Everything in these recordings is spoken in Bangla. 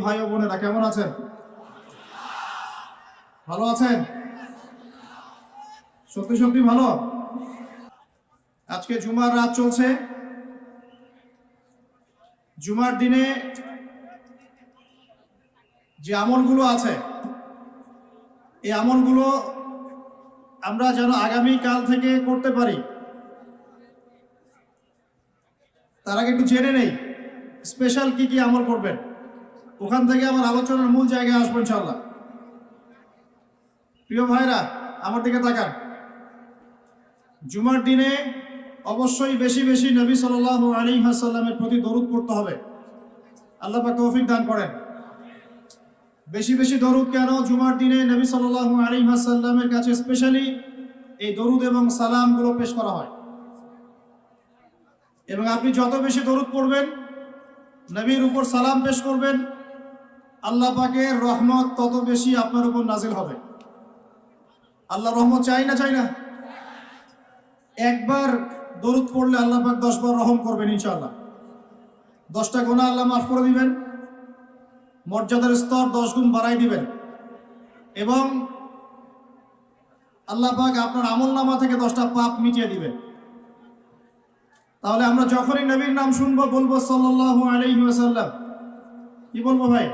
ভাই ও বোনেরা, কেমন আছেন? ভালো আছেন? সত্যি সত্যি ভালো? আজকে জুমার রাত চলছে। জুমার দিনে যে আমলগুলো আছে, এই আমলগুলো আমরা যেন আগামী কাল থেকে করতে পারি, তার আগে একটু জেনে নেই স্পেশাল কি কি আমল করবেন। ওখান থেকে আমার আলোচনার মূল জায়গায় আসবো ইনশাআল্লাহ। প্রিয় ভাইরা, আমার দিকে তাকান। জুমার দিনে অবশ্যই বেশি বেশি নবী সাল্লাল্লাহু আলাইহি ওয়াসাল্লামের প্রতি দরুদ পড়তে হবে। আল্লাহ পাক তৌফিক দান করেন। বেশি বেশি দরুদ কেন? জুমার দিনে নবী সাল্লাল্লাহু আলাইহি ওয়াসাল্লামের কাছে স্পেশালি এই দরুদ এবং সালামগুলো পেশ করা হয়। এবং আপনি যত বেশি দরুদ পড়বেন, নবীর উপর সালাম পেশ করবেন, আল্লাহ পাকের রহমত তত বেশি আপনার উপর নাজিল হবে। আল্লাহ রহমত চাই না চাই না? একবার দরুদ পড়লে আল্লাহ পাক 10 বার রহম করবেন ইনশাআল্লাহ। 10টা গুনাহ আল্লাহ মাফ করে দিবেন, মর্যাদার স্তর 10 গুণ বাড়াই দিবেন, এবং আল্লাহ পাক আপনার আমলনামা থেকে 10টা পাপ মিটিয়ে দিবেন। তাহলে আমরা যখনই নবীর নাম শুনবো বলবো সাল্লাল্লাহু আলাইহি ওয়াসাল্লাম। কি বলবো ভাই?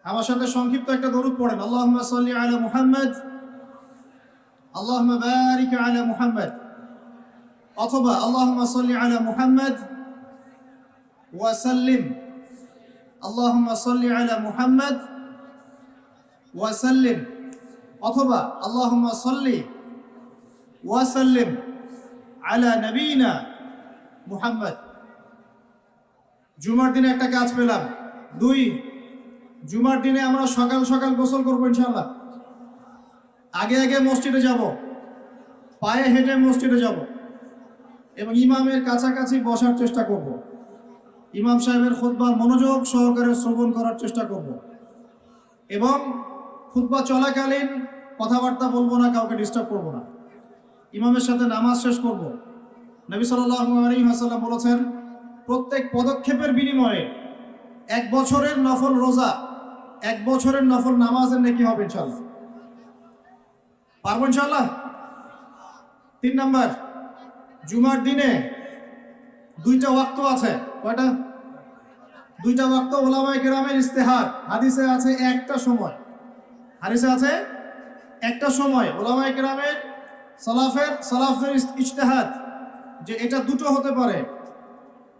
আমার সাথে সংক্ষিপ্ত একটা দরুদ পড়েন। আল্লাহুম্মা সাল্লি আলা মুহাম্মদ, আল্লাহুম্মা বারিক আলা মুহাম্মদ, অথবা আল্লাহুম্মা সাল্লি আলা মুহাম্মদ ওয়া সাল্লিম, আল্লাহুম্মা সাল্লি আলা মুহাম্মদ ওয়া সাল্লিম, অথবা আল্লাহুম্মা সাল্লি ওয়া সাল্লিম আলা নবীনা মুহাম্মদ। জুমার দিনে একটা কাজ পেলাম। 2, জুমার দিনে আমরা সকাল সকাল গোসল করবো ইনশাআল্লাহ। আগে আগে মসজিদে যাব, পায়ে হেঁটে মসজিদে যাব, এবং ইমামের কাছাকাছি বসার চেষ্টা করব। ইমাম সাহেবের খুতবা মনোযোগ সহকারে শ্রবণ করার চেষ্টা করব, এবং খুতবা চলাকালীন কথাবার্তা বলবো না, কাউকে ডিস্টার্ব করব না। ইমামের সাথে নামাজ শেষ করব। নবী সাল্লাল্লাহু আলাইহি ওয়াসাল্লাম বলেছেন, প্রত্যেক পদক্ষেপের বিনিময়ে 1 বছরের নফল রোজা, 1 বছরের নফল নামাজের নেকি হবে ইনশাআল্লাহ। পারবো ইনশাআল্লাহ? 3 নাম্বার, জুমার দিনে 2টা ওয়াক্ত আছে। কয়টা? 2টা ওয়াক্ত উলামায়ে কেরামের ইজতিহাদ। হাদিসে আছে একটা সময়, হাদিসে আছে একটা সময়। উলামায়ে কেরামের সালাফের ইজতিহাদ যে এটা দুটো হতে পারে,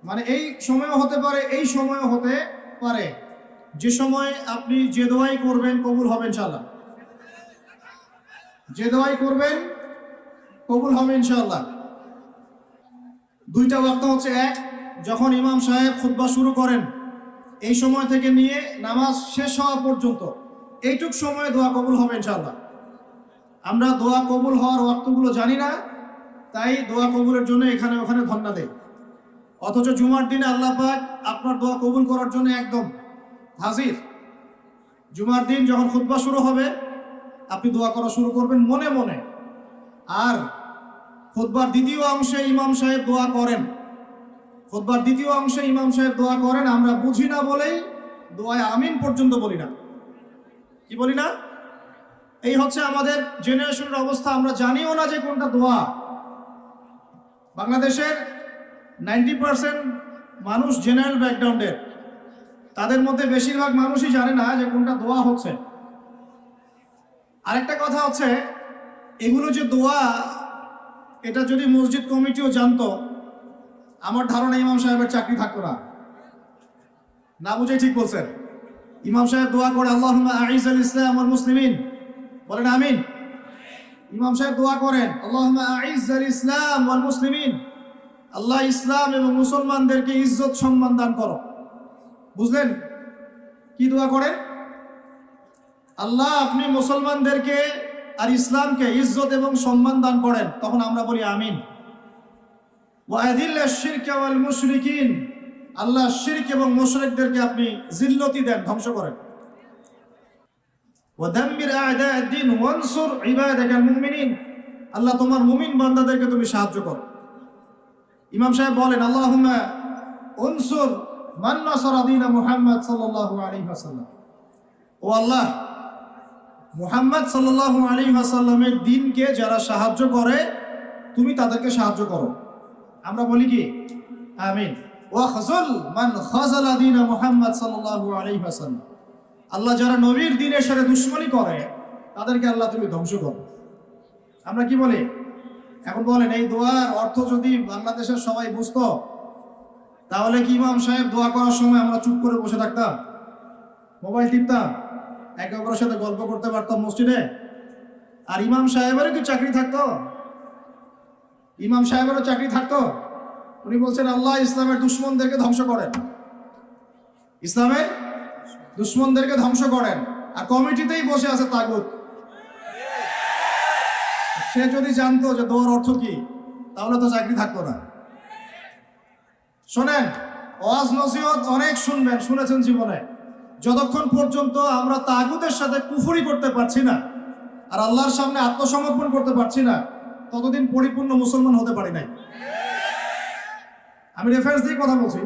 মানে এই সময়ও হতে পারে, এই সময়ও হতে পারে। যে সময় আপনি যে দোয়াই করবেন কবুল হবে ইনশাআল্লাহ। যে দোয়াই করবেন কবুল হবে ইনশাআল্লাহ। 2টা ওয়াক্ত হচ্ছে, 1 যখন ইমাম সাহেব খুতবা শুরু করেন, এই সময় থেকে নিয়ে নামাজ শেষ হওয়া পর্যন্ত এইটুক সময়ে দোয়া কবুল হবে ইনশাআল্লাহ। আমরা দোয়া কবুল হওয়ার ওয়াক্তগুলো জানি না, তাই দোয়া কবুলের জন্য এখানে ওখানে ধন্না দেয়। অথচ জুমার দিনে আল্লাহ পাক আপনার দোয়া কবুল করার জন্য একদম হাজির। জুমার দিন যখন খুতবা শুরু হবে, আপনি দোয়া করা শুরু করবেন মনে মনে। আর খুতবার দ্বিতীয় অংশে ইমাম সাহেব দোয়া করেন, খুতবার দ্বিতীয় অংশে ইমাম সাহেব দোয়া করেন, আমরা বুঝি না বলেই দোয়ায় আমিন পর্যন্ত বলি না। কি বলি না? এই হচ্ছে আমাদের জেনারেশনের অবস্থা। আমরা জানিও না যে কোনটা দোয়া। বাংলাদেশের 90% মানুষ জেনারেল ব্যাকগ্রাউন্ডের, তাদের মধ্যে বেশিরভাগ মানুষই জানে না যে কোনটা দোয়া হচ্ছে। আরেকটা কথা হচ্ছে, এগুলো যে দোয়া, এটা যদি মসজিদ কমিটিও জানতো, আমার ধারণা ইমাম সাহেবের চাকরি থাকতো না। না বুঝেই ঠিক বলছেন। ইমাম সাহেব দোয়া করে আল্লাহুম্মা আইজ্জাল ইসলাম ওয়াল মুসলিমিন, বলেন আমিন। ইমাম সাহেব দোয়া করেন আল্লাহুম্মা আইজ্জাল ইসলাম ওয়াল মুসলিমিন, আল্লাহ ইসলাম এবং মুসলমানদেরকে ইজ্জত সম্মান দান করো। বুঝলেন কি দোয়া করেন? আল্লাহ আপনি মুসলমানদেরকে আর ইসলামকে ইজ্জত এবং সম্মান দান করেন। তখন আমরা বলি আমিন। ওয়া আযিল্লাশ শিরকা ওয়াল মুশরিকিন, আল্লাহ শিরক এবং মুশরিকদেরকে আপনি জিল্লতি দেন, ধ্বংস করেন। ওয়া দাম্মির আ'দা'আদ-দ্বীন ওয়ানসুর ইবাদাকাল মুমিনিন, আল্লাহ তোমার মুমিন বান্দাদেরকে তুমি সাহায্য করো। ইমাম সাহেব বলেন আল্লাহুম্মা উনসুর মান নাসারা দীন মুহাম্মদ সাল্লাল্লাহু আলাইহি ওয়াসাল্লাম। ও আল্লাহ, মুহাম্মদ সাল্লাল্লাহু আলাইহি ওয়াসাল্লামের দ্বীনকে যারা সাহায্য করে তুমি তাদেরকে সাহায্য করো। আমরা বলি কি আমিন। ওয়াখযুল মান খাযালা দীন মুহাম্মদ সাল্লাল্লাহু আলাইহি ওয়াসাল্লাম। আল্লাহ যারা নবীর দ্বীনের সাথে দুশমনী করে তাদেরকে আল্লাহ তুমি ধ্বংস করো। আমরা কি বলি? এখন বলেন, এই দোয়ার অর্থ যদি বাংলাদেশের সবাই বুঝতো তাহলে কি ইমাম সাহেব দোয়া করার সময় আমরা চুপ করে বসে থাকতাম, মোবাইল টিপতাম, একে অপরের সাথে গল্প করতে পারতাম মসজিদে? আর ইমাম সাহেবেরও কি চাকরি থাকতো? ইমাম সাহেবেরও চাকরি থাকতো? উনি বলছেন আল্লাহ ইসলামের দুশ্মনদেরকে ধ্বংস করেন, ইসলামের দুশ্মনদেরকে ধ্বংস করেন। আর কমিটিতেই বসে আছে তাগুত। সে যদি জানতো যে দোয়ার অর্থ কি তাহলে তো চাকরি থাকতো না। শোনেন, ওয়াজ নসিহত অনেক শুনবেন, শুনেছেন জীবনে। যতক্ষণ পর্যন্ত আমরা তাগুতের সাথে কুফরি করতে পারছি না আর আল্লাহর সামনে আত্মসমর্পণ করতে পারছি না ততদিন পরিপূর্ণ মুসলমান হতে পারি নাই। আমি রেফারেন্স দিয়ে কথা বলছি।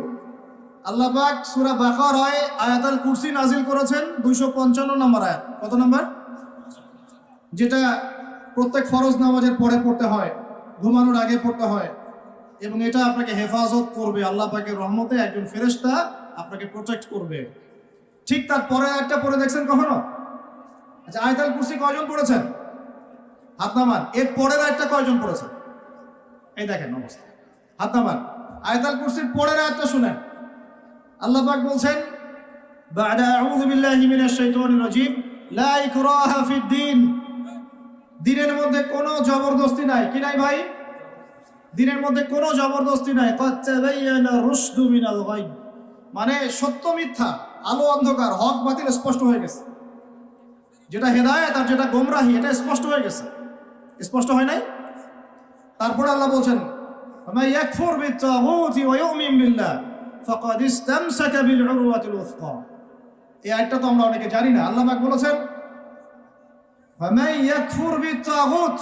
আল্লাহ পাক সূরা বাকারায় আয়াতুল কুরসি নাজিল করেছেন 255 নম্বর আয়াত। কত নম্বর? যেটা প্রত্যেক ফরজ নামাজের পরে পড়তে হয়, ঘুমানোর আগে পড়তে হয়, এবং এটা আপনাকে হেফাজত করবে। আল্লাহ পাকের রহমতে একজন ফেরেশতা আপনাকে প্রোটেক্ট করবে। ঠিক তার পরে একটা পড়ে দেখছেন কখনো? আচ্ছা, আয়াতুল কুরসি কয়জন পড়েছেন? হাত নামান। এর পরের আয়াতটা কয়জন পড়েছেন? এই দেখেন অবস্থা, হাত নামান। আয়াতুল কুরসির পরের আয়াতটা শুনেন। আল্লাহ পাক বলছেন, বা'দা আউযু বিল্লাহি মিনাশ শাইতানির রাজীম, লা ইকরাহা ফিদ-দীন। দ্বীনের মধ্যে কোনো জবরদস্তি নাই। কি নাই ভাই? দ্বীনের মধ্যে কোনো জবরদস্তি নাই। ক্বাদ তাবায়্যানা রুশদু মিনাল গাই। মানে সত্য মিথ্যা, আলো অন্ধকার, হক বাতিল স্পষ্ট হয়ে গেছে। যেটা হেদায়েত আর যেটা গোমরাহি এটা স্পষ্ট হয়ে গেছে। স্পষ্ট হয় নাই? তারপরে আল্লাহ বলছেন, মা ইয়াকফুর বিত-তাগুতি ওয়া ইউমিন বিল্লাহ ফাকাদ ইসতামসাকা বিল উরওয়াতিল উসকা। এই আয়াতটা তো আমরা অনেকে জানি না। আল্লাহ পাক বলেছেন, মা ইয়াকফুর বিত-তাগুত,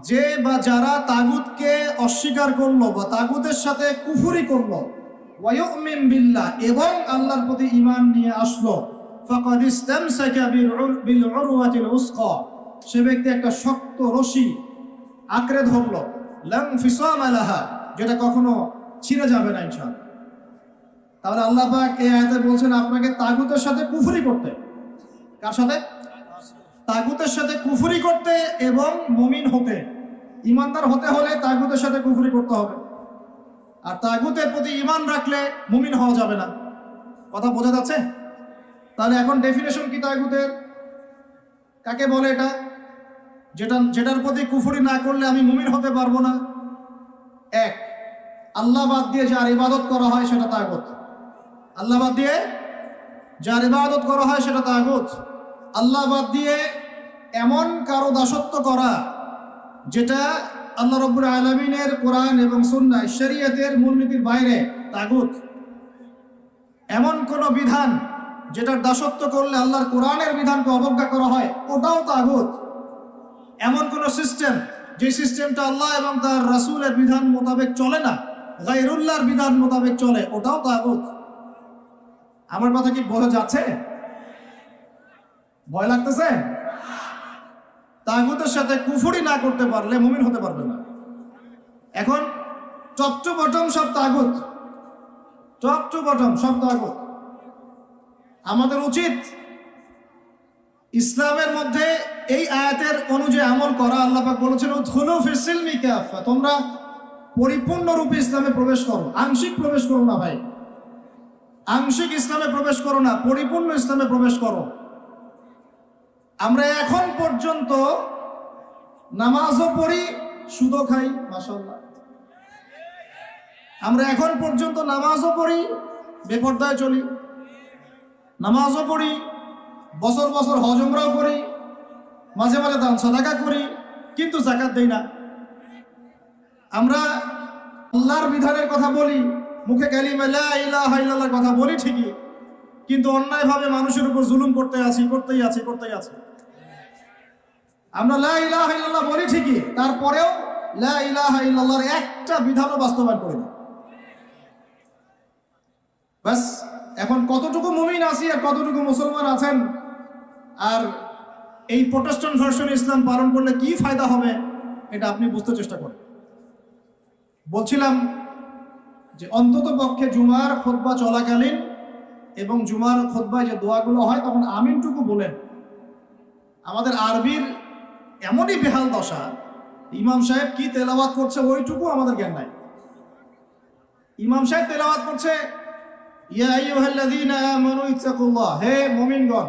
যে বা যারা তাগুতকে অস্বীকার করলো বা তাগুতের সাথে কুফরি করলো, ওয়া ইউমিন বিল্লাহ, এবং আল্লাহর প্রতি ঈমান নিয়ে আসলো, ফাকাদ ইসতামসাকা বিল উরওয়াতিল উসকা, সে ব্যক্তি একটা শক্ত রশি আঁকড়ে ধরলো, লাম ফিসাম লাহা, যেটা কখনো ছিঁড়ে যাবে না ইনশাআল্লাহ। তাহলে আল্লাহ পাক এই আয়াতে বলছেন আপনাকে তাগুতের সাথে কুফরি করতে। কার সাথে? তাগুতের সাথে কুফরি করতে এবং মুমিন হতে। ইমানদার হতে হলে তাগুতের সাথে কুফরি করতে হবে, আর তাগুতের প্রতি ঈমান রাখলে মুমিন হওয়া যাবে না। কথা বোঝা যাচ্ছে? তাহলে এখন ডেফিনেশন কি তাগুতের? কাকে বলে এটা? যেটার প্রতি কুফরি না করলে আমি মুমিন হতে পারবো না। এক, আল্লাহ বাদ দিয়ে যার ইবাদত করা হয় সেটা তাগুত। আল্লাহ বাদ দিয়ে যার ইবাদত করা হয় সেটা তাগুত। আল্লাহ বাদ দিয়ে এমন কারো দাসত্ব করা যেটা আল্লাহ রাব্বুল আলামিনের কোরআন এবং সুন্নাহ শরীয়তের মূলনীতির বাইরে, তাগুত। এমন কোন বিধান যেটার দাসত্ব করলে আল্লাহর কোরআনের বিধানকে অবজ্ঞা করা হয়, ওটাও তাগুত। এমন কোন সিস্টেম যে সিস্টেমটা আল্লাহ এবং তার রাসূলের বিধান মোতাবেক চলে না, গায়রুল্লাহর বিধান মোতাবেক চলে, ওটাও তাগুত। আমার কথা কি বোঝা যাচ্ছে? ভয় লাগতেছে? তাগুতের সাথে কুফরি না করতে পারলে মুমিন হতে পারবে না। এখন টপ টু বটম সব তাগুত, টপ টু বটম সব তাগুত। আমাদের উচিত ইসলামের মধ্যে এই আয়াতের অনুযায়ী আমল করা। আল্লাহ পাক বলেছেন, উদখুলু ফিস সিলমি কাফা, তোমরা পরিপূর্ণরূপে ইসলামে প্রবেশ করো, আংশিক প্রবেশ করো না ভাই। আংশিক ইসলামে প্রবেশ করো না, পরিপূর্ণ ইসলামে প্রবেশ করো। আমরা এখন পর্যন্ত নামাজও পড়ি, সুদও খাই, মাশাআল্লাহ। আমরা এখন পর্যন্ত নামাজও পড়ি, বেপরদায় চলি, নামাজও পড়ি, বছর বছর হজ উমরাও করি, মাঝে মাঝে দান সাদাকা করি, কিন্তু যাকাত দেই না। আমরা আল্লাহর বিধানের কথা বলি, মুখে কালিমা লা ইলাহা ইল্লাল্লাহর কথা বলি ঠিকই, কিন্তু অন্যায়ভাবে মানুষের উপর জুলুম করতেই আছি। আমরা লা ইলাহা ইল্লাল্লাহ বলি ঠিকই, তারপরেও লা ইলাহা ইল্লাল্লাহর একটা বিধানও বাস্তবায়ন করি না। বাস এখন কতটুকু মুমিন আছি আর কতটুকু মুসলমান আছেন, আর এই প্রোটেস্ট্যান্ট ভার্সন ইসলাম পালন করলে কি ফায়দা হবে এটা আপনি বুঝতে চেষ্টা করেন। বলছিলাম যে অন্তত পক্ষে জুমার খুতবা চলাকালীন এবং জুমার খুতবায় যে দোয়াগুলো হয় তখন আমিনটুকু বলেন। আমাদের আরবির এমনই বেহাল দশা, ইমাম সাহেব কি তেলাওয়াত করছে ওইটুকু আমাদের জ্ঞান নাই। ইমাম সাহেব তেলাওয়াত করছে ইয়া আইয়ুহাল্লাযীনা আমানু ইত্তাকুল্লাহ, হে মুমিনগণ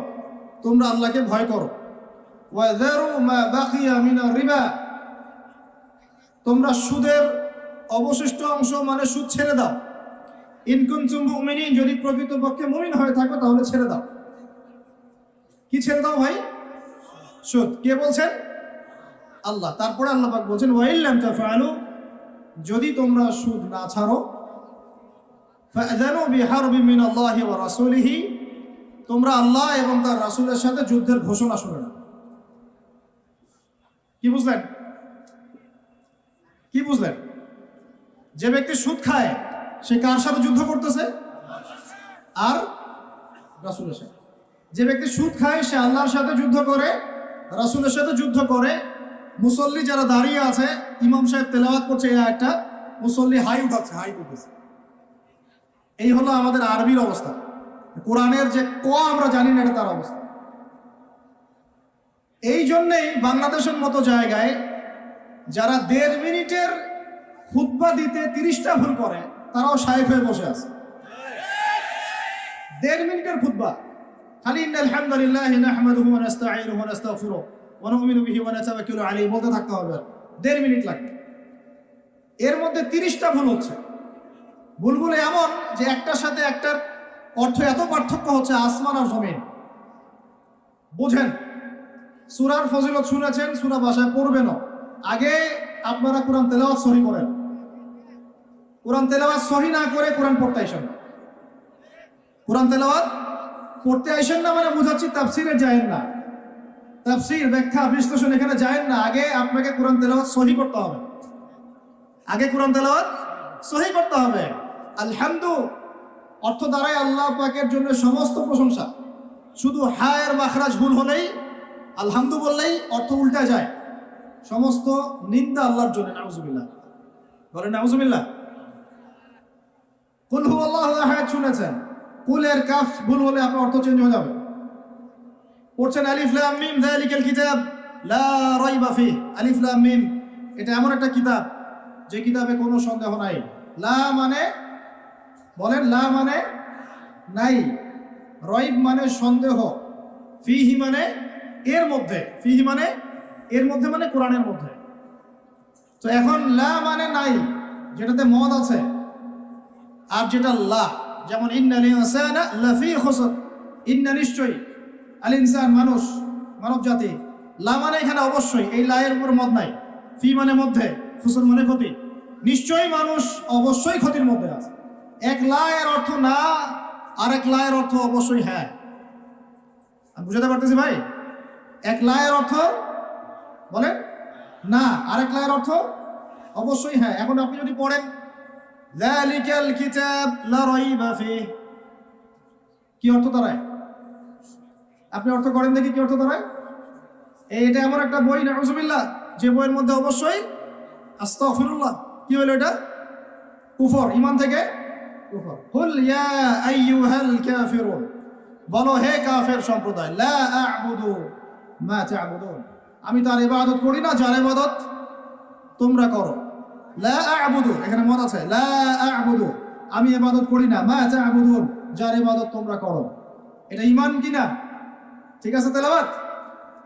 তোমরা আল্লাহকে ভয় করো, ওয়া যারু মা বাকিয়া মিনার রিবা, তোমরা সুদের অবশিষ্ট অংশ মানে সুদ ছেড়ে দাও। ইন কুনতুম মুমিনিন, যদি প্রকৃতপক্ষে মুমিন হয়ে থাকো তাহলে ছেড়ে দাও। কি ছেড়ে দাও ভাই? সুদ। কে বলছেন? আল্লাহ। তারপরে আল্লাহ পাক বলছেন ওয়া ইল্লাম তাফআলু, যদি তোমরা সুদ না ছাড়ো, ফাআযানু বিহারবিন মিনাল্লাহি ওয়া রাসূলিহি, তোমরা আল্লাহ এবং তার রাসূলের সাথে যুদ্ধের ঘোষণা শুনে নাও। কি বুঝলেন? কি বুঝলেন? যে ব্যক্তি সুদ খায় সে কার সাথে যুদ্ধ করতেছে? আর রাসূলের সাথে। যে ব্যক্তি সুদ খায় সে আল্লাহর সাথে যুদ্ধ করে, রাসূলের সাথে যুদ্ধ করে। মুসল্লি যারা দাঁড়িয়ে আছে, ইমাম সাহেব তেলাওয়াত করছে এই আয়াতটা, মুসল্লি হাই উঠাচ্ছে, হাই উঠেছে। এই হলো আমাদের আরবির অবস্থা। কোরআনের যে ক আমরা জানি না, এটা তার অবস্থা। এই জন্যেই বাংলাদেশের মতো জায়গায় যারা 1.5 মিনিটের খুতবা দিতে 30টা ভুল করে, তারাও শায়েখ হয়ে বসে আছে। 1.5 মিনিটের খুতবা, খালি ইন্নাল হামদুলিল্লাহি নাহমাদুহু ওয়া নাস্তাঈনুহু ওয়া নাস্তাগফিরুহু ওয়া নু'মিনু বিহি ওয়া নাতাওয়াক্কালু আলাইহি বলতে থাকতে হবে। 1.5 মিনিট লাগবে, এর মধ্যে 30টা ভুল হচ্ছে। ভুলগুলো এমন যে একটার সাথে একটার অর্থ এত পার্থক্য হচ্ছে আসমান আর জমিন। বুঝেন, সূরার ফজিলত শুনেছেন, সূরা ভাষায় পড়বেনও। আগে আপনারা কোরআন তেলাওয়াত সহি করেন। কোরআন তেলাওয়াত সহি না করে কোরআন পড়তে আইসেন না। কোরআন তেলাওয়াত পড়তে আইসেন না মানে বুঝাচ্ছি তাফসিরে যায়েন না, তাফসির ব্যাখ্যা বিশ্লেষণ এখানে যায়েন না। আগে আপনাকে কোরআন তেলাওয়াত সহি করতে হবে। আগে কোরআন তেলাওয়াত সহি করতে হবে। আলহামদু অর্থ দ্বারাই আল্লাহ পাকের জন্য সমস্ত প্রশংসা। শুধু হায়ের মাখরাজ ভুল হলেই, আলহামদু বললেই অর্থ উল্টা যায়। সমস্ত নিন্দা আল্লাহর জন্য। নাউজুবিল্লাহ, বলেন নাউজুবিল্লাহ। কুল হুয়াল্লাহু আহাদ শুনেছেন, কুলের কাফ ভুল হলে আপনার অর্থ চেঞ্জ হয়ে যাবে। পড়ছেন আলিফ লাম মিম যালিকাল কিতাব লা রাইবা ফিহ। আলিফ লাম মিম, এটা এমন একটা কিতাব যে কিতাবে কোনো সন্দেহ নাই। লা মানে, বলেন লা মানে নাই, রাইব মানে সন্দেহ, ফিহি মানে এর মধ্যে, ফিহি মানে এর মধ্যে মানে কোরআনের মধ্যে। তো এখন লা মানে নাই, যেটাতে মদ আছে, আর যেটা লা, যেমন ইন্নাল ইনসানা লাফি খুসর, ইন্না নিশ্চয়ই, আল ইনসান মানুষ, মানব জাতি। লা মানে এখানে অবশ্যই, এই লা এর উপর মদ নাই। ফি মানে মধ্যে, খুসর মানে ক্ষতি। নিশ্চয়ই মানুষ অবশ্যই ক্ষতির মধ্যে আছে। এক লা এর অর্থ না, আর এক লা এর অর্থ অবশ্যই হ্যাঁ। আমি বুঝাতে পারতেছি ভাই? এক লা এর অর্থ বলেন না, আরেক লা এর অর্থ অবশ্যই হ্যাঁ। এখন আপনি যদি পড়েন যালিকাল কিতাব লা রাইবা ফিহ, কি অর্থ দাঁড়ায়? আপনি অর্থ করেন দেখি কি অর্থ দাঁড়ায়। এটা এমন একটা বই, নাউজুবিল্লাহ, যে বইয়ের মধ্যে অবশ্যই আস্তাগফিরুল্লাহ, কি হলো এটা? কুফর, ঈমান থেকে কুফর। কুল ইয়া আইয়ুহাল কাফিরুন, বলো হে কাফের সম্প্রদায়, লা আ'বুদু মা তা'বুদুন, আমি তার ইবাদত করি না যার ইবাদত তোমরা করো। লা আ'বুদু, এখানে মত আছে, লা আ'বুদু, আমি ইবাদত করি না, মা তা'বুদুন, যার ইবাদত তোমরা করো। এটা ঈমান কি না? ঠিক আছে তেলাওয়াত।